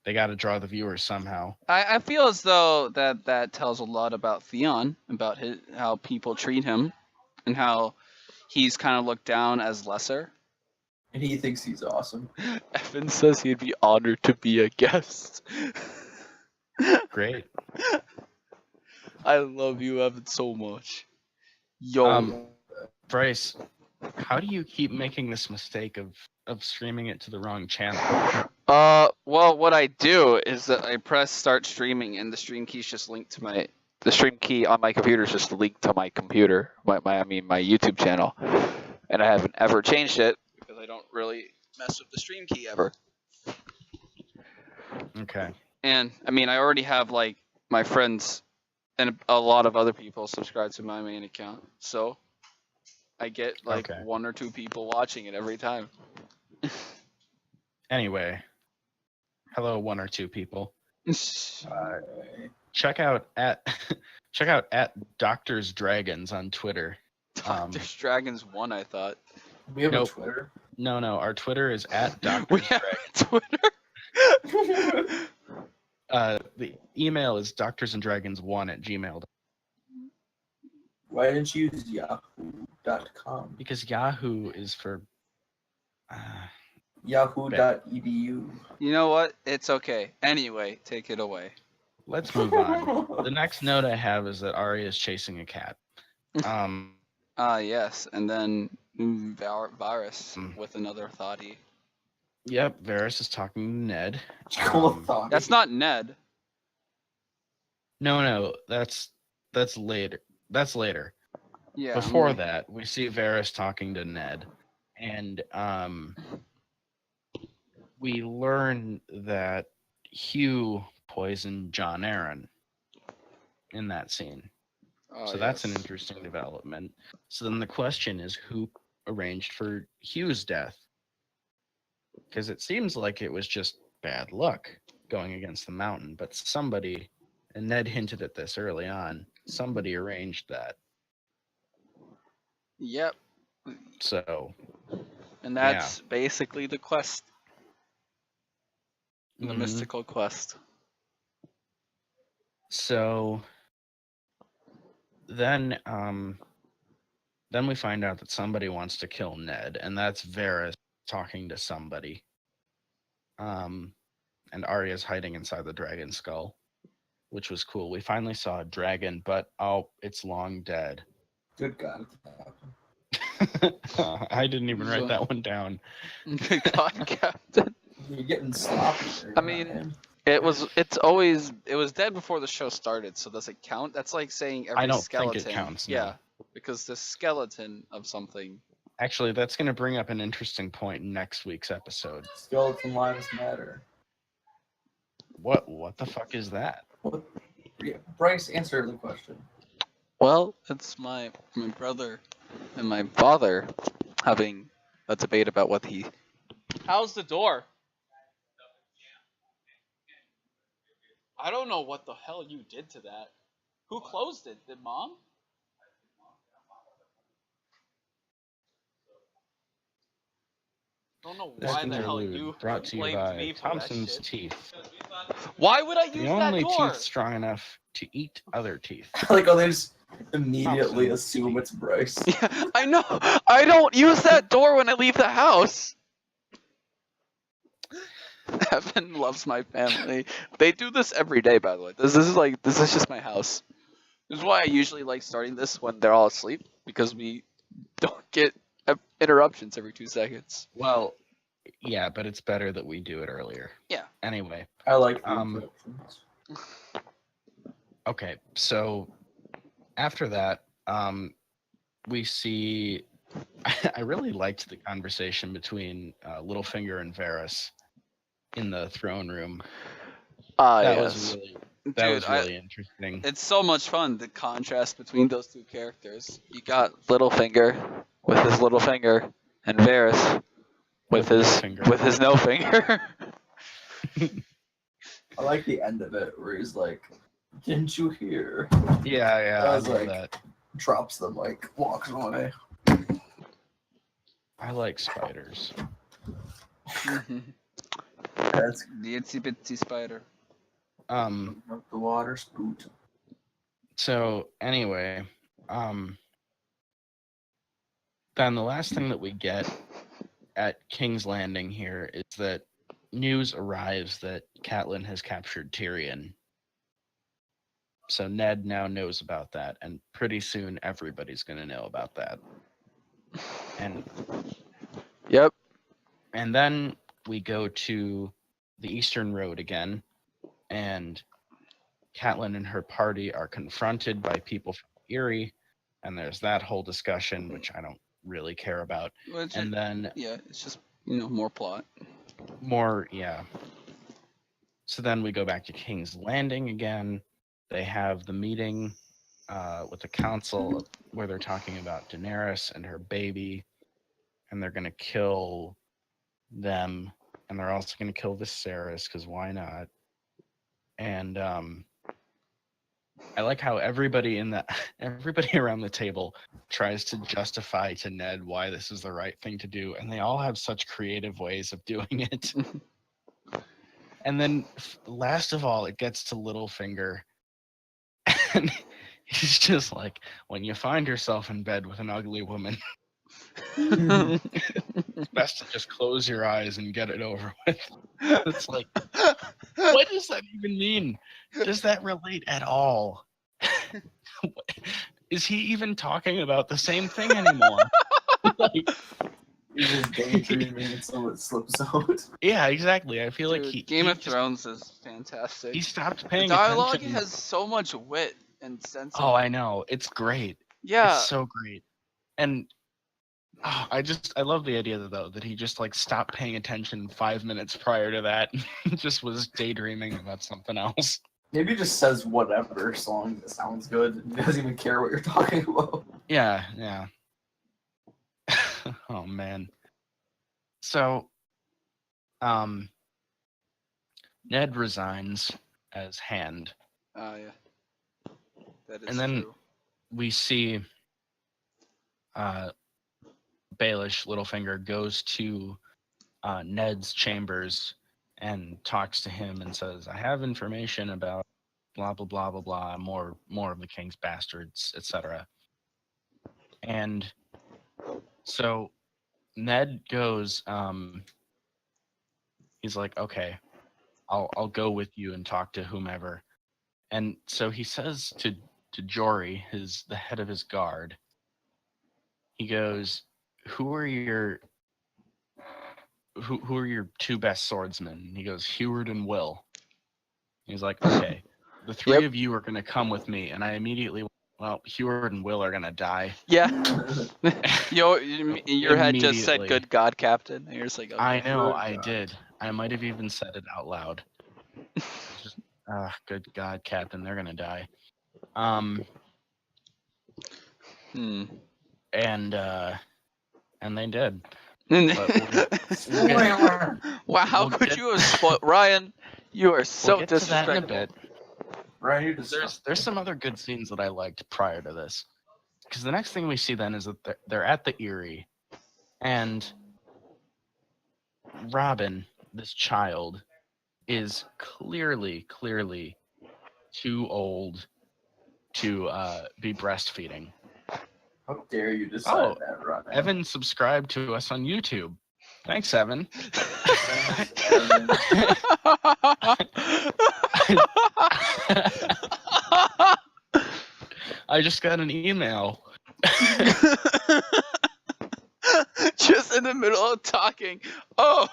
They got to draw the viewers somehow. I feel as though that tells a lot about Theon, about how people treat him, and how he's kind of looked down as lesser. And he thinks he's awesome. Evan says he'd be honored to be a guest. Great. I love you, Evan, so much. Yo. Bryce, how do you keep making this mistake of streaming it to the wrong channel? Well, what I do is that I press start streaming, and the stream key's just linked to the stream key on my computer is just linked to my computer, my YouTube channel, and I haven't ever changed it because I don't really mess with the stream key ever. Okay. And I mean, I already have like my friends and a lot of other people subscribe to my main account, so I get like Okay. 1 or 2 people watching it every time. Anyway, hello 1 or 2 people. Alright. Check out at Doctor's Dragons on Twitter. Doctor's Dragons 1, I thought. We have Nope. a Twitter. No, our Twitter is at We Doctor's have Dragons. Twitter. The email is doctorsanddragons1@gmail.com Why didn't you use yahoo.com? because Yahoo is for. Yahoo.edu. You know what? It's okay. Anyway, take it away. Let's move on. The next note I have is that Arya is chasing a cat. Yes, and then Varys with another thoughty. Yep, Varys is talking to Ned. That's not Ned. No, that's later. That's later. Yeah. Before that, we see Varys talking to Ned, and we learn that Hugh poisoned Jon Arryn in that scene. So that's an interesting development. So then the question is, who arranged for Hugh's death? Because it seems like it was just bad luck going against the Mountain, but somebody, and Ned hinted at this early on, somebody arranged that. Yep. So. And that's basically the quest. The Mhm. mystical quest. So then we find out that somebody wants to kill Ned, and that's Varys talking to somebody. And Arya's hiding inside the dragon skull, which was cool. We finally saw a dragon, but it's long dead. Good God. I didn't even write that one down. Good God, Captain. You're getting sloppy there, I mean, man. it was dead before the show started, so does it count? That's like saying every I don't skeleton. think it counts. No. Yeah, because the skeleton of something. Actually, that's going to bring up an interesting point in next week's episode. Skeleton lives matter. What the fuck is that? What? Bryce, answer the question. Well, it's my brother and my father having a debate about what he. How's the door? I don't know what the hell you did to that. Who closed it? Did Mom? don't know This why the hell interlude you brought to you blamed by me for Thompson's that shit. teeth. Why would I use The that only door? teeth strong enough to eat other teeth. Like, oh, they just immediately Thompson. assume it's Bryce. Yeah, I know. I don't use that door when I leave the house. Evan loves my family. They do this every day, by the way. This is just my house. This is why I usually like starting this when they're all asleep, because we don't get interruptions every 2 seconds. Well, yeah, but it's better that we do it earlier. Yeah. Anyway, I like the Um, interruptions. okay, so after that, we see. I really liked the conversation between Littlefinger and Varys in the throne room. That was really interesting. It's so much fun, the contrast between those two characters. You got Littlefinger with his little finger, and Varys with With no his finger. with his no finger. I like the end of it where he's like, "Didn't you hear?" Yeah, I I was love like- that. Drops the mic, walks away. I like spiders. That's The itsy bitsy spider. the water spoot. So anyway, then the last thing that we get at King's Landing here is that news arrives that Catelyn has captured Tyrion. So Ned now knows about that, and pretty soon everybody's going to know about that. And Yep. and then we go to the Eastern Road again, and Catelyn and her party are confronted by people from Erie, and there's that whole discussion, which I don't really care about. And then Yeah, it's just more plot. more, yeah. So then we go back to King's Landing again. They have the meeting with the council where they're talking about Daenerys and her baby, and they're going to kill them, and they're also going to kill Viserys, because why not? And I like how everybody around the table tries to justify to Ned why this is the right thing to do, and they all have such creative ways of doing it. And then last of all, it gets to Littlefinger, and he's just like, when you find yourself in bed with an ugly woman, it's best to just close your eyes and get it over with. It's like, what does that even mean? Does that relate at all? Is he even talking about the same thing anymore? Like, He's just daydreaming until it slips out. yeah, exactly. I feel like Dude, he Game of just- Thrones is fantastic. He stopped The paying dialogue attention. has so much wit and sense. Oh, I know. It's great. Yeah. It's so great. And I love the idea though that he just like stopped paying attention 5 minutes prior to that and just was daydreaming about something else. Maybe he just says whatever as long as it sounds good. He doesn't even care what you're talking about. Yeah. Oh man. So Ned resigns as Hand. Oh yeah. That is And then true. we see Baelish Littlefinger goes to Ned's chambers and talks to him and says, "I have information about blah blah blah blah blah, more of the king's bastards, etc." And so Ned goes, he's like, "Okay, I'll go with you and talk to whomever." And so he says to Jory, the head of his guard, he goes, who are your two best swordsmen? And he goes, Heward and Will. He's like, okay, the three of you are going to come with me. And I immediately, well, Heward and Will are going to die. Yeah. Your head just said, Immediately. "Good God, Captain." And you're just like, okay. I know, Good I God. did. I might have even said it out loud. Just, good God, Captain, they're going to die. And they did. Spoiler! Wow, how we'll could get- you have spoiled Ryan? You are so We'll get to that in a disrespectful. bit. Right, you just There's some other good scenes that I liked prior to this, because the next thing we see then is that they're at the Erie, and Robin, this child, is clearly too old to be breastfeeding. How dare you decide Oh, that, Robin? Evan subscribed to us on YouTube. Thanks, Evan. Evan. I just got an email. Just in the middle of talking. Oh,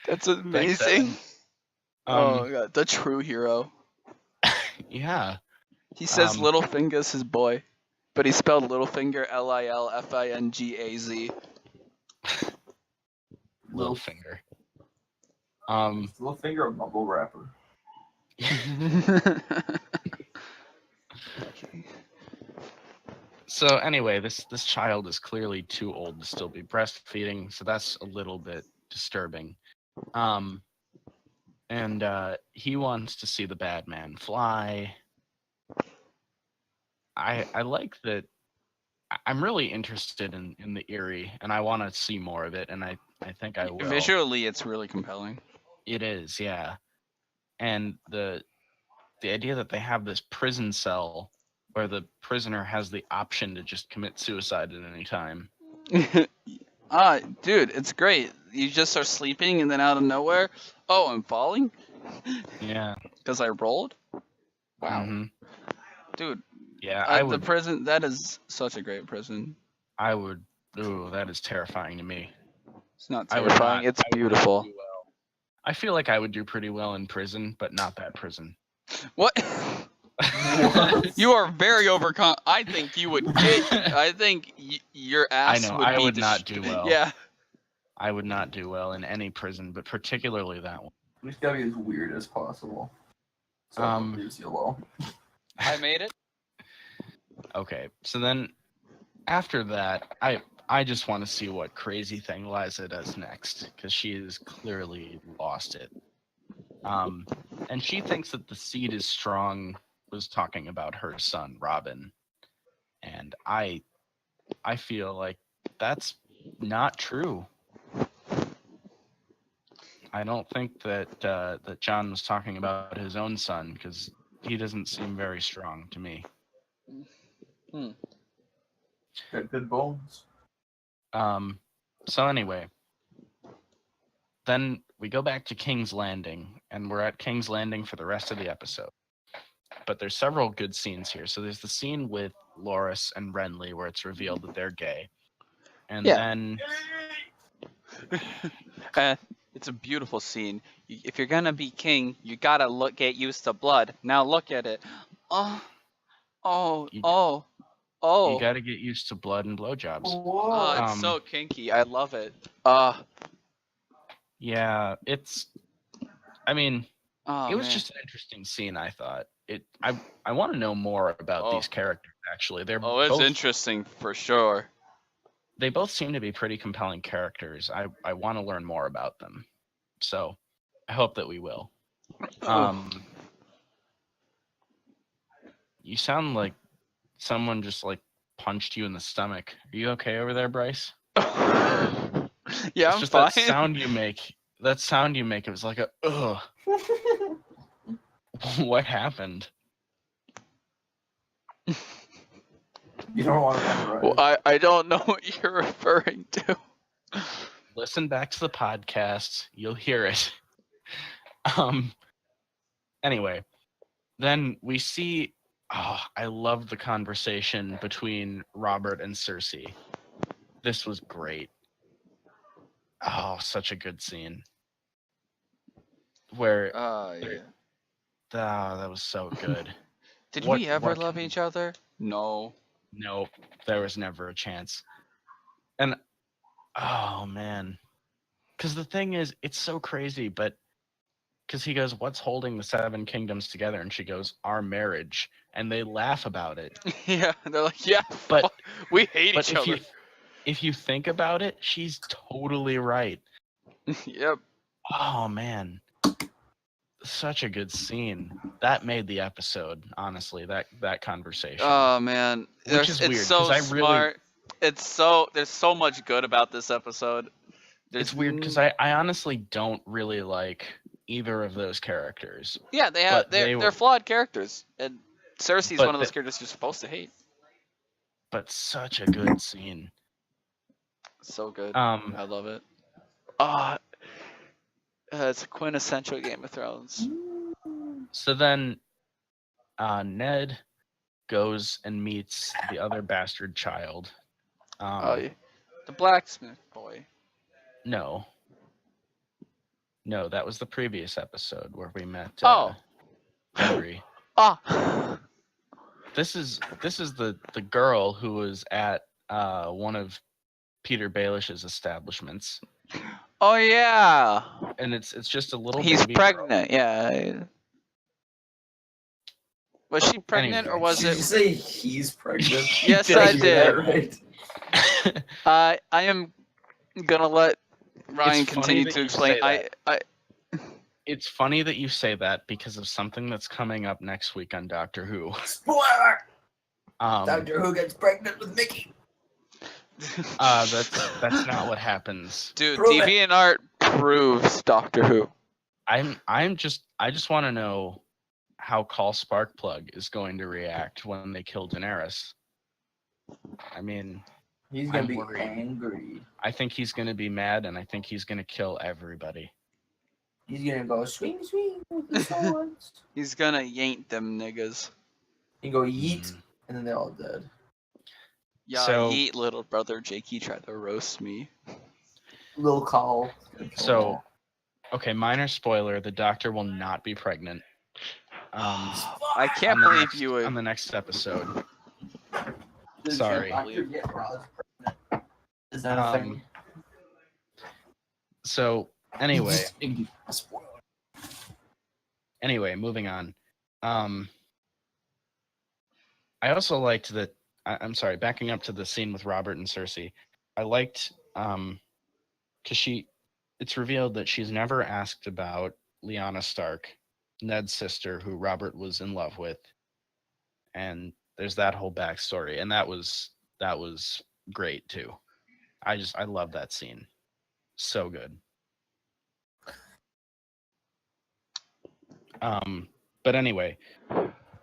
that's amazing. Evan. Oh my god, the true hero. Yeah. He says Um, Littlefinger's his boy, but he spelled Littlefinger Lilfingaz. Littlefinger. Littlefinger, a bubble wrapper. So anyway, this child is clearly too old to still be breastfeeding, so that's a little bit disturbing. And he wants to see the bad man fly. I like that. I'm really interested in the Eerie, and I want to see more of it, and I think I will. Visually, it's really compelling. It is, yeah. And the idea that they have this prison cell where the prisoner has the option to just commit suicide at any time. Dude, it's great. You just are sleeping, and then out of nowhere, oh, I'm falling? Yeah. Because I rolled? Wow. Mhm. Dude, Yeah, I the would. prison, that is such a great prison. I would. Ooh, that is terrifying to me. It's not I would terrifying, not- it's I would not beautiful. do well. I feel like I would do pretty well in prison, but not that prison. What? What? You are very I think you would get. I think your ass I know, would I be would not do well. Yeah. I would not do well in any prison, but particularly that one. It's gotta be as weird as possible. So leaves you alone. I made it. Okay, so then after that, I just want to see what crazy thing Liza does next, because she has clearly lost it. And she thinks that the seed is strong. Was talking about her son Robin, and I feel like that's not true. I don't think that that John was talking about his own son, because he doesn't seem very strong to me. Got good bones. So anyway, then we go back to King's Landing, and we're at King's Landing for the rest of the episode. But there's several good scenes here. So there's the scene with Loris and Renly where it's revealed that they're gay. And then It's a beautiful scene. If you're gonna be king, you gotta get used to blood. Now look at it. You gotta get used to blood and blowjobs. Whoa. It's so kinky. I love it. Yeah, I mean, Oh, it was man. just an interesting scene, I thought. I want to know more about these characters, actually. They're it's both, interesting for sure. They both seem to be pretty compelling characters. I want to learn more about them. So I hope that we will. You sound like someone just like punched you in the stomach. Are you okay over there, Bryce? Yeah, It's I'm just fine. that sound you make. That sound you make. It was like a ugh. What happened? You don't want to memorize. Well, I don't know what you're referring to. Listen back to the podcast. You'll hear it. Anyway, then we see. Oh, I love the conversation between Robert and Cersei. This was great. Oh, such a good scene. Where Yeah. that was so good. Did What- we ever what love can- each other? No. Nope, there was never a chance. And oh man, because the thing is, it's so crazy. But because he goes, "What's holding the Seven Kingdoms together?" and she goes, "Our marriage," and they laugh about it. Yeah, they're like, yeah, But- fuck, we hate But each other. if you think about it, she's totally right. Yep. Oh man, such a good scene. That made the episode. Honestly, that conversation. Oh man, Which is it's weird, so 'cause I really- smart. There's so much good about this episode. It's weird because I honestly don't really like either of those characters. Yeah, but they're flawed characters, and Cersei's But one of those characters you're supposed to hate. But such a good scene. So good. I I love it. It's a quintessential Game of Thrones. So then, Ned goes and meets the other bastard child. The blacksmith boy. No, that was the previous episode where we met. Henry. This is the girl who was at one of Peter Baelish's establishments. Oh yeah. And it's just a little. He's baby pregnant. girl. Yeah. Was she pregnant or was Did it? you say he's pregnant? Yes, Did I hear did. that right? I am gonna let Ryan It's funny continue that to you explain. say I It's funny that you say that because of something that's coming up next week on Doctor Who. Spoiler! Um, Doctor Who gets pregnant with Mickey. that's not what happens. Dude, Prove it. DeviantArt proves Doctor Who. I just want to know how Call Sparkplug is going to react when they kill Daenerys. I mean, He's gonna I'm be worried. angry. I think he's going to be mad, and I think he's going to kill everybody. He's gonna go swing, swing with the swords. He's gonna yank them niggas. He go yeet, Mm. and then they're all dead. Yeah, So- yeet, little brother. Jakey tried to roast me. Little call. So, okay, minor spoiler: the Doctor will not be pregnant. I can't on the believe next- you would. on the next episode. Did sorry. Doctor get Roz pregnant? Is that a Um, thing? So anyway, A spoiler. moving on. I also liked that. I'm sorry, backing up to the scene with Robert and Cersei. I liked because it's revealed that she's never asked about Lyanna Stark, Ned's sister, who Robert was in love with, and there's that whole backstory, and that was great too. I love that scene, so good. But anyway,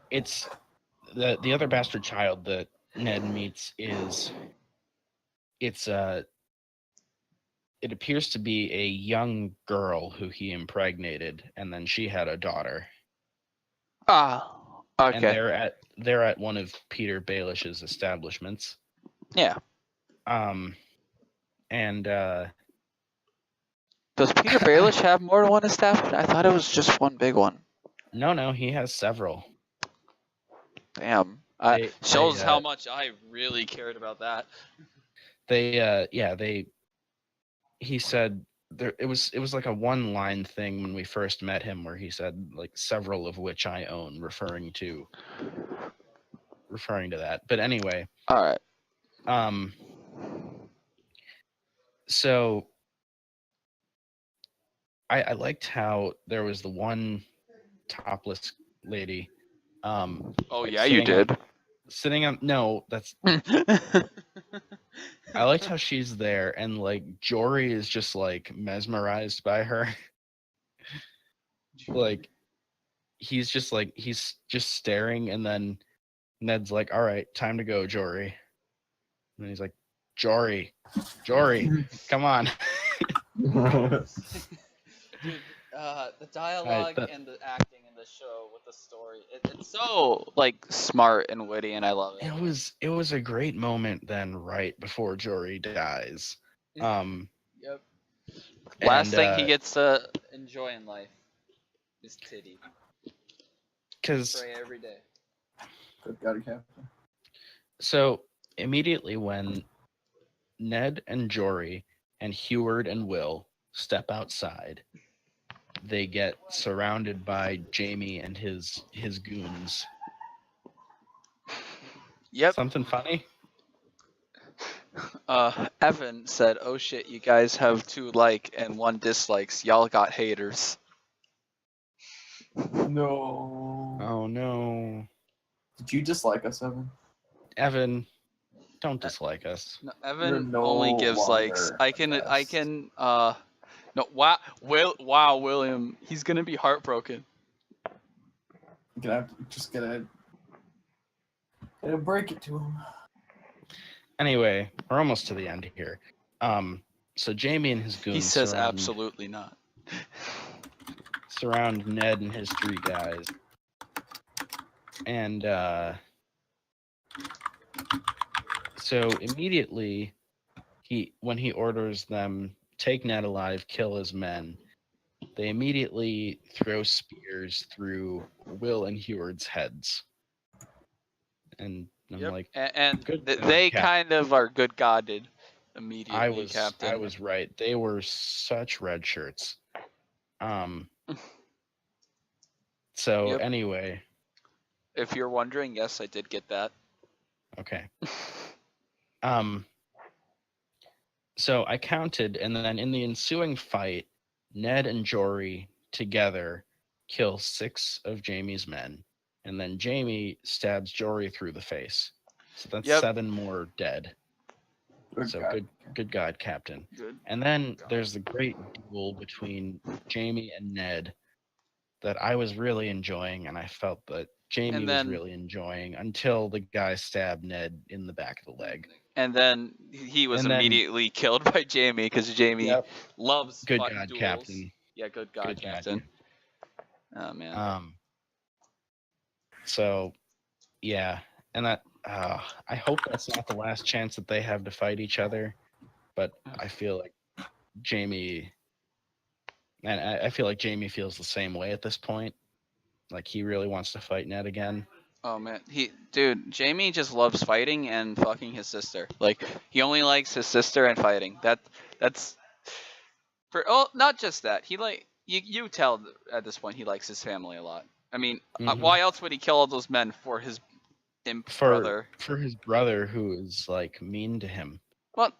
it's the other bastard child that Ned meets it appears to be a young girl who he impregnated, and then she had a daughter. And Okay. they're at one of Peter Baelish's establishments. Yeah. And Does Peter Baelish have more than one establishment? I thought it was just one big one. no, he has several. Damn. They- Shows they, how much I really cared about that. He said it was like a one-line thing when we first met him where he said like several of which I own, referring to that. But anyway, All right. so I liked how there was the one topless lady. Oh like yeah, you sitting on- did. Sitting on I liked how she's there and like Jory is just like mesmerized by her. Like he's just staring, and then Ned's like, all right, time to go, Jory. And he's like, Jory, come on. Dude, the dialogue that- and the acting in the show with the story, it's so like smart and witty, and I love it. It was a great moment then, right before Jory dies. Yep. Last and, thing he gets to enjoy in life is titty. because Pray every day. Good God, Captain. so immediately when Ned and Jory and Heward and Will step outside, they get surrounded by Jamie and his goons. Yep. Something funny? Evan said, "Oh shit, you guys have 2 like and 1 dislikes. Y'all got haters." No. Oh no. Did you dislike us, Evan? Evan, Don't dislike us. No, You're Evan no only gives likes. longer I can the I best. can no wow William, he's gonna be heartbroken. Gonna break it to him. Anyway, we're almost to the end here. So Jamie and his goons He says surround, absolutely not. surround Ned and his three guys. And so immediately when he orders them take Ned alive, kill his men, they immediately throw spears through Will and Heward's heads. And I'm Yep. like, And good they Cap- kind of are good guarded immediately, I Captain. was right. They were such red shirts. So Yep. anyway, If you're wondering, yes, I did get that. okay. So I counted, and then in the ensuing fight, Ned and Jory together kill 6 of Jamie's men, and then Jamie stabs Jory through the face. So that's Yep. 7 more dead. So good God, Captain. Good. And then there's the great duel between Jamie and Ned that I was really enjoying, and I felt that Jamie And was then- really enjoying until the guy stabbed Ned in the back of the leg. And then he was And then- immediately killed by Jamie because Jamie Yep. loves Good fighting God, duels. Captain. Yeah, good God, Good God, Captain. Oh man. So yeah, and that I hope that's not the last chance that they have to fight each other, but I feel like Jamie, and I feel like Jamie feels the same way at this point. Like he really wants to fight Ned again. Oh man, Jamie just loves fighting and fucking his sister. Like he only likes his sister and fighting. That's not just that. He you tell at this point he likes his family a lot. I mean, Mhm. why else would he kill all those men for his imp brother? For his brother who is like mean to him. Well,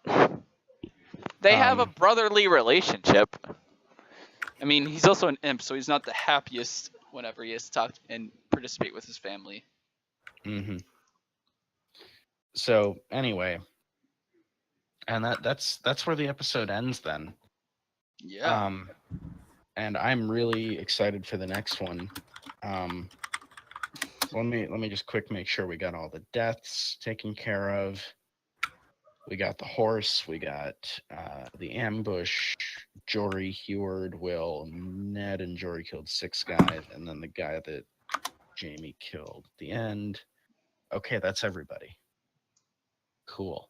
they have a Um, brotherly relationship. I mean, he's also an imp, so he's not the happiest whenever he has to talk and participate with his family. Mm-hmm. So anyway, and that's where the episode ends then. Yeah. And I'm really excited for the next one. Let me just quick make sure we got all the deaths taken care of. We got the horse, we got the ambush, Jory, Heward, Will, Ned and Jory killed 6 guys, and then the guy that Jamie killed at the end. Okay, that's everybody. Cool.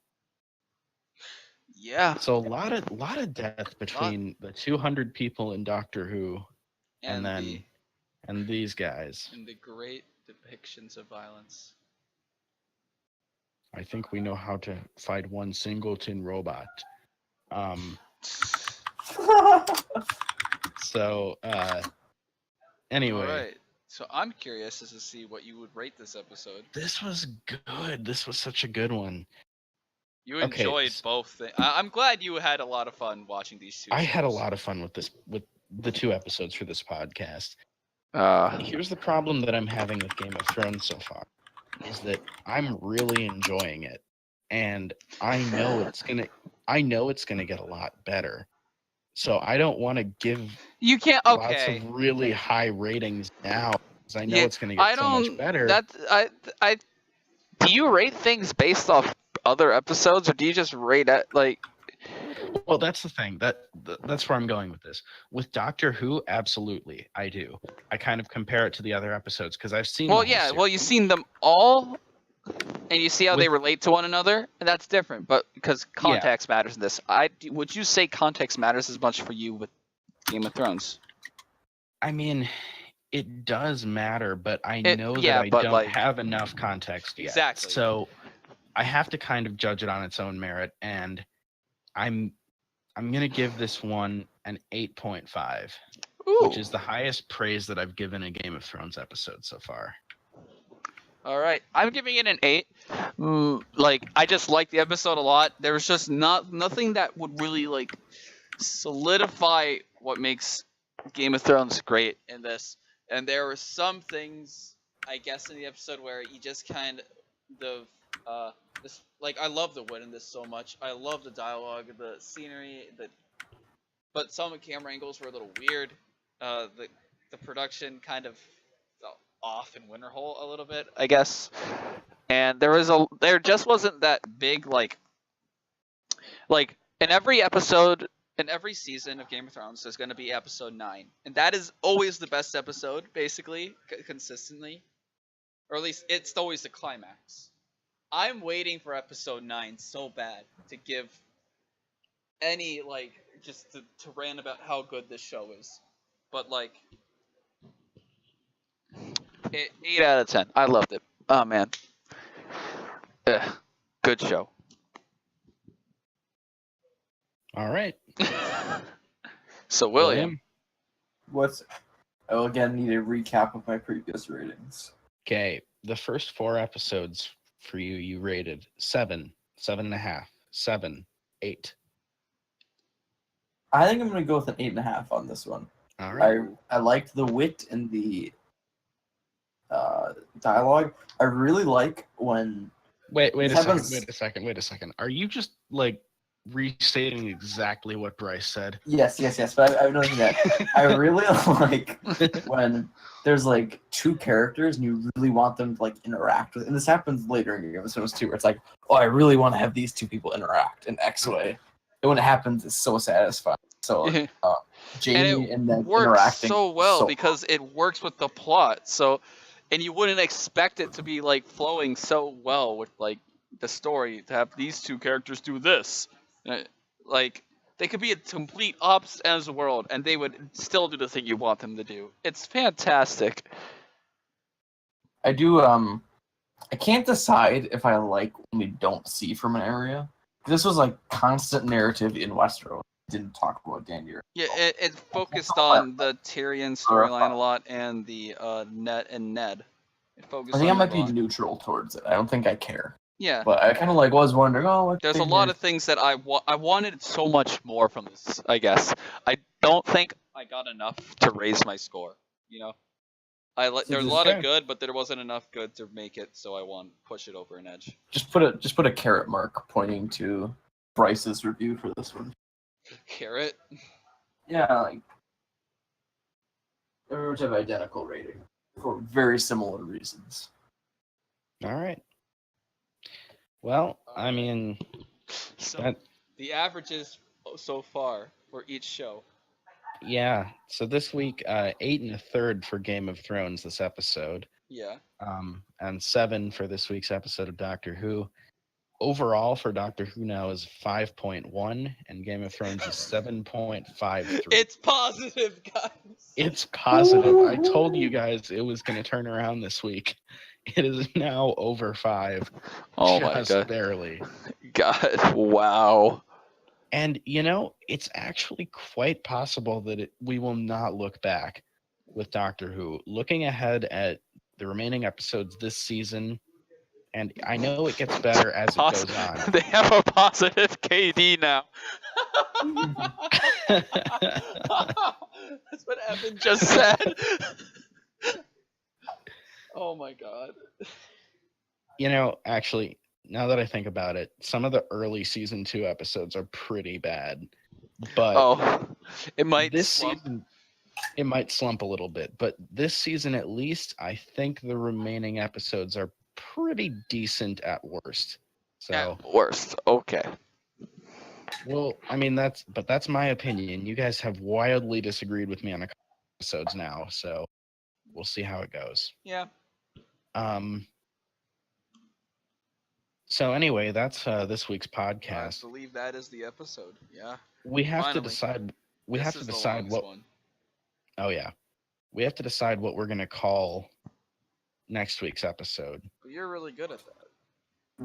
Yeah. So a lot of death between the 200 people in Doctor Who and these guys. And the great depictions of violence. I think we know how to fight one singleton robot. So anyway, All right. So I'm curious as to see what you would rate this episode. this was good. This was such a good one. You Okay, enjoyed both things. I'm glad you had a lot of fun watching these two. I had a shows. lot of fun with the 2 episodes for this podcast. Uh, Here's the problem that I'm having with Game of Thrones so far, is that I'm really enjoying it, and I know it's gonna get a lot better. So I don't want to give you can't. lots Okay. of really high ratings now, because I know Yeah, it's gonna get so much better. Do you rate things based off other episodes, or do you just rate it like? Well, that's the thing. That's where I'm going with this. With Doctor Who, absolutely, I do. I kind of compare it to the other episodes because I've seen. Well, the whole yeah. series. Well, you've seen them all, and you see how they With- relate to one another, and that's different. But because context matters in this, would you say context matters as much for you with Game of Thrones? I mean, it does matter, but I know yeah, that I but, don't like- have enough context yet. Exactly. So I have to kind of judge it on its own merit, and I'm gonna give this one an 8.5, Ooh. which is the highest praise that I've given a Game of Thrones episode so far. All right, I'm giving it an 8. Like, I just liked the episode a lot. There was just nothing that would really like solidify what makes Game of Thrones great in this. And there were some things, I guess, in the episode where you just kind of I love the wit in this so much. I love the dialogue, the scenery, but some of the camera angles were a little weird. The production kind of felt off in Winterhole a little bit, I guess. And there just wasn't that big in every episode in every season of Game of Thrones there's going to be episode 9, and that is always the best episode, basically, consistently, or at least it's always the climax. I'm waiting for episode 9 so bad to give any just to rant about how good this show is, but 8 out of 10. I loved it. Oh man. Ugh. Good show. All right. So William. I will again need a recap of my previous ratings. Okay, the first 4 episodes for you rated 7, 7.5, 7, 8. I think I'm gonna go with an 8.5 on this one. All right. I liked the wit and the dialogue. I really like when Wait a happens- second. Are you just restating exactly what Bryce said? Yes. But I've noticed that I really like when there's 2 characters and you really want them to interact with. And this happens later in Game of Thrones too, where it's oh, I really want to have these 2 people interact in X way. And when it happens, it's so satisfying. So Jamie and Ned works interacting so well because it works with the plot. So, and you wouldn't expect it to be flowing so well with the story to have these 2 characters do this. They could be a complete opposite ends of the world, and they would still do the thing you want them to do. It's fantastic. I do. I can't decide if I like when we don't see from an area. This was constant narrative in Westeros. Didn't talk about Danny. Yeah, it focused on the Tyrion storyline a lot and the Ned. It focused. I think I on might it a be lot. neutral towards it. I don't think I care. Yeah. But I kind of was wondering. Oh, There's a lot of things that I wanted so much more from this. I guess I don't think I got enough to raise my score. There's a lot of good, but there wasn't enough good to make it, so I want to push it over an edge. Just put a carrot mark pointing to Bryce's review for this one. Carrot. Yeah, everyone have identical rating for very similar reasons. All right. Well, I mean, So the averages so far for each show. yeah. So this week, 8 1/3 for Game of Thrones this episode. Yeah. And 7 for this week's episode of Doctor Who. Overall for Doctor Who now is 5.1, and Game of Thrones is 7.53. It's positive, guys. It's positive. I told you guys it was going to turn around this week. It is now over 5. Oh my just god. barely. God, wow. And it's actually quite possible that we will not look back with Doctor Who. Looking ahead at the remaining episodes this season, and I know it gets better as it goes on. They have a positive KD now. That's what Evan just said. Oh my god. Actually, now that I think about it, some of the early season 2 episodes are pretty bad. But it might this slump. season it might slump a little bit, but this season at least I think the remaining episodes are pretty decent at worst. So At worst. Okay. well, I mean that's my opinion. You guys have wildly disagreed with me on a couple episodes now, so we'll see how it goes. Yeah. So anyway, that's this week's I podcast. believe that is the episode. Yeah. We have Finally. to decide. We This have is to the decide longest what. one. Oh yeah, we have to decide what we're gonna call next week's episode. You're really good at that.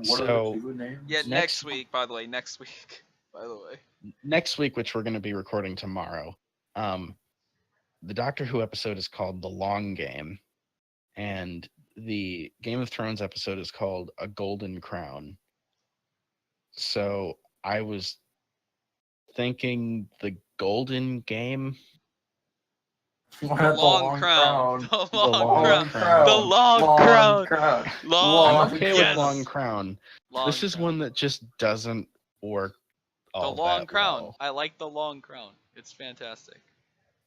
What So- are the 2 names? Yeah, Next- next week, by the way. Next week, by the way. Next week, which we're gonna be recording tomorrow, the Doctor Who episode is called The Long Game, and the Game of Thrones episode is called A Golden Crown. So I was thinking the Golden Game. Why not the long long crown. crown? The long long crown. crown. The long crown. crown. Long. I'm okay yes. with long crown. Long This is crown. one that just doesn't work The all long that crown. well. I like the long crown. It's fantastic.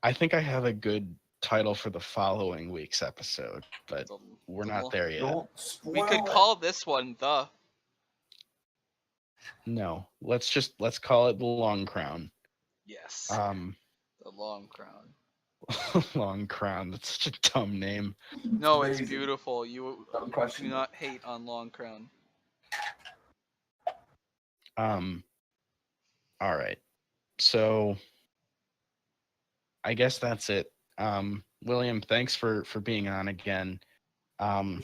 I think I have a good title for the following week's episode, but The- we're the not lo- there yet. Don't spoil We could it. call this one the. No, let's call it the long crown. Yes. The The long crown. long crown. That's such a dumb name. No, it's Amazing. beautiful. You Dumb do question. not hate on long crown. All right. So I guess that's it. William, thanks for being on again.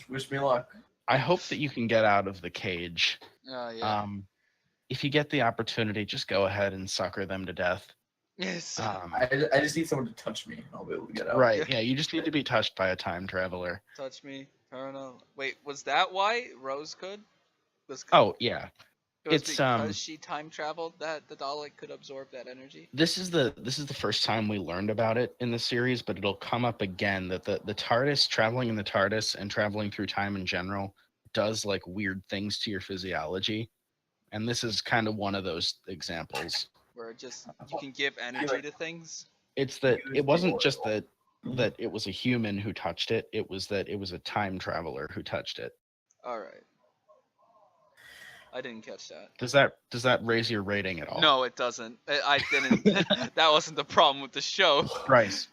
Wish me luck. I hope that you can get out of the cage. Yeah. If you get the opportunity, just go ahead and sucker them to death. Yes. I just need someone to touch me, and I'll be able to get out. Right. Yeah, you just need to be touched by a time traveler. Touch me. Parano. Wait, was that why Rose could? Oh, yeah. It was it's, because she time traveled that the Dalek could absorb that energy. This is the first time we learned about it in the series, but it'll come up again that the TARDIS, traveling in the TARDIS and traveling through time in general, does like weird things to your physiology. And this is kind of one of those examples. Where just you can give energy to things. It's that it wasn't just that it was a human who touched it, it was that it was a time traveler who touched it. Alright. I didn't catch that. Does that raise your rating at all? No, it doesn't. I didn't. That wasn't the problem with the show. Bryce,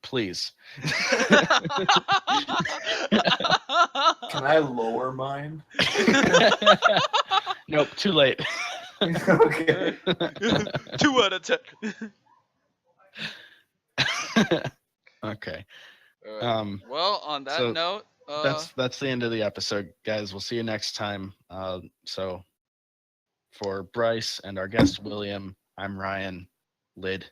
please. Can I lower mine? Nope, too late. Okay. 2 out of 10. Okay. Alright. Well, on that so note, that's the end of the episode, guys. We'll see you next time. So for Bryce and our guest William, I'm Ryan. Lid.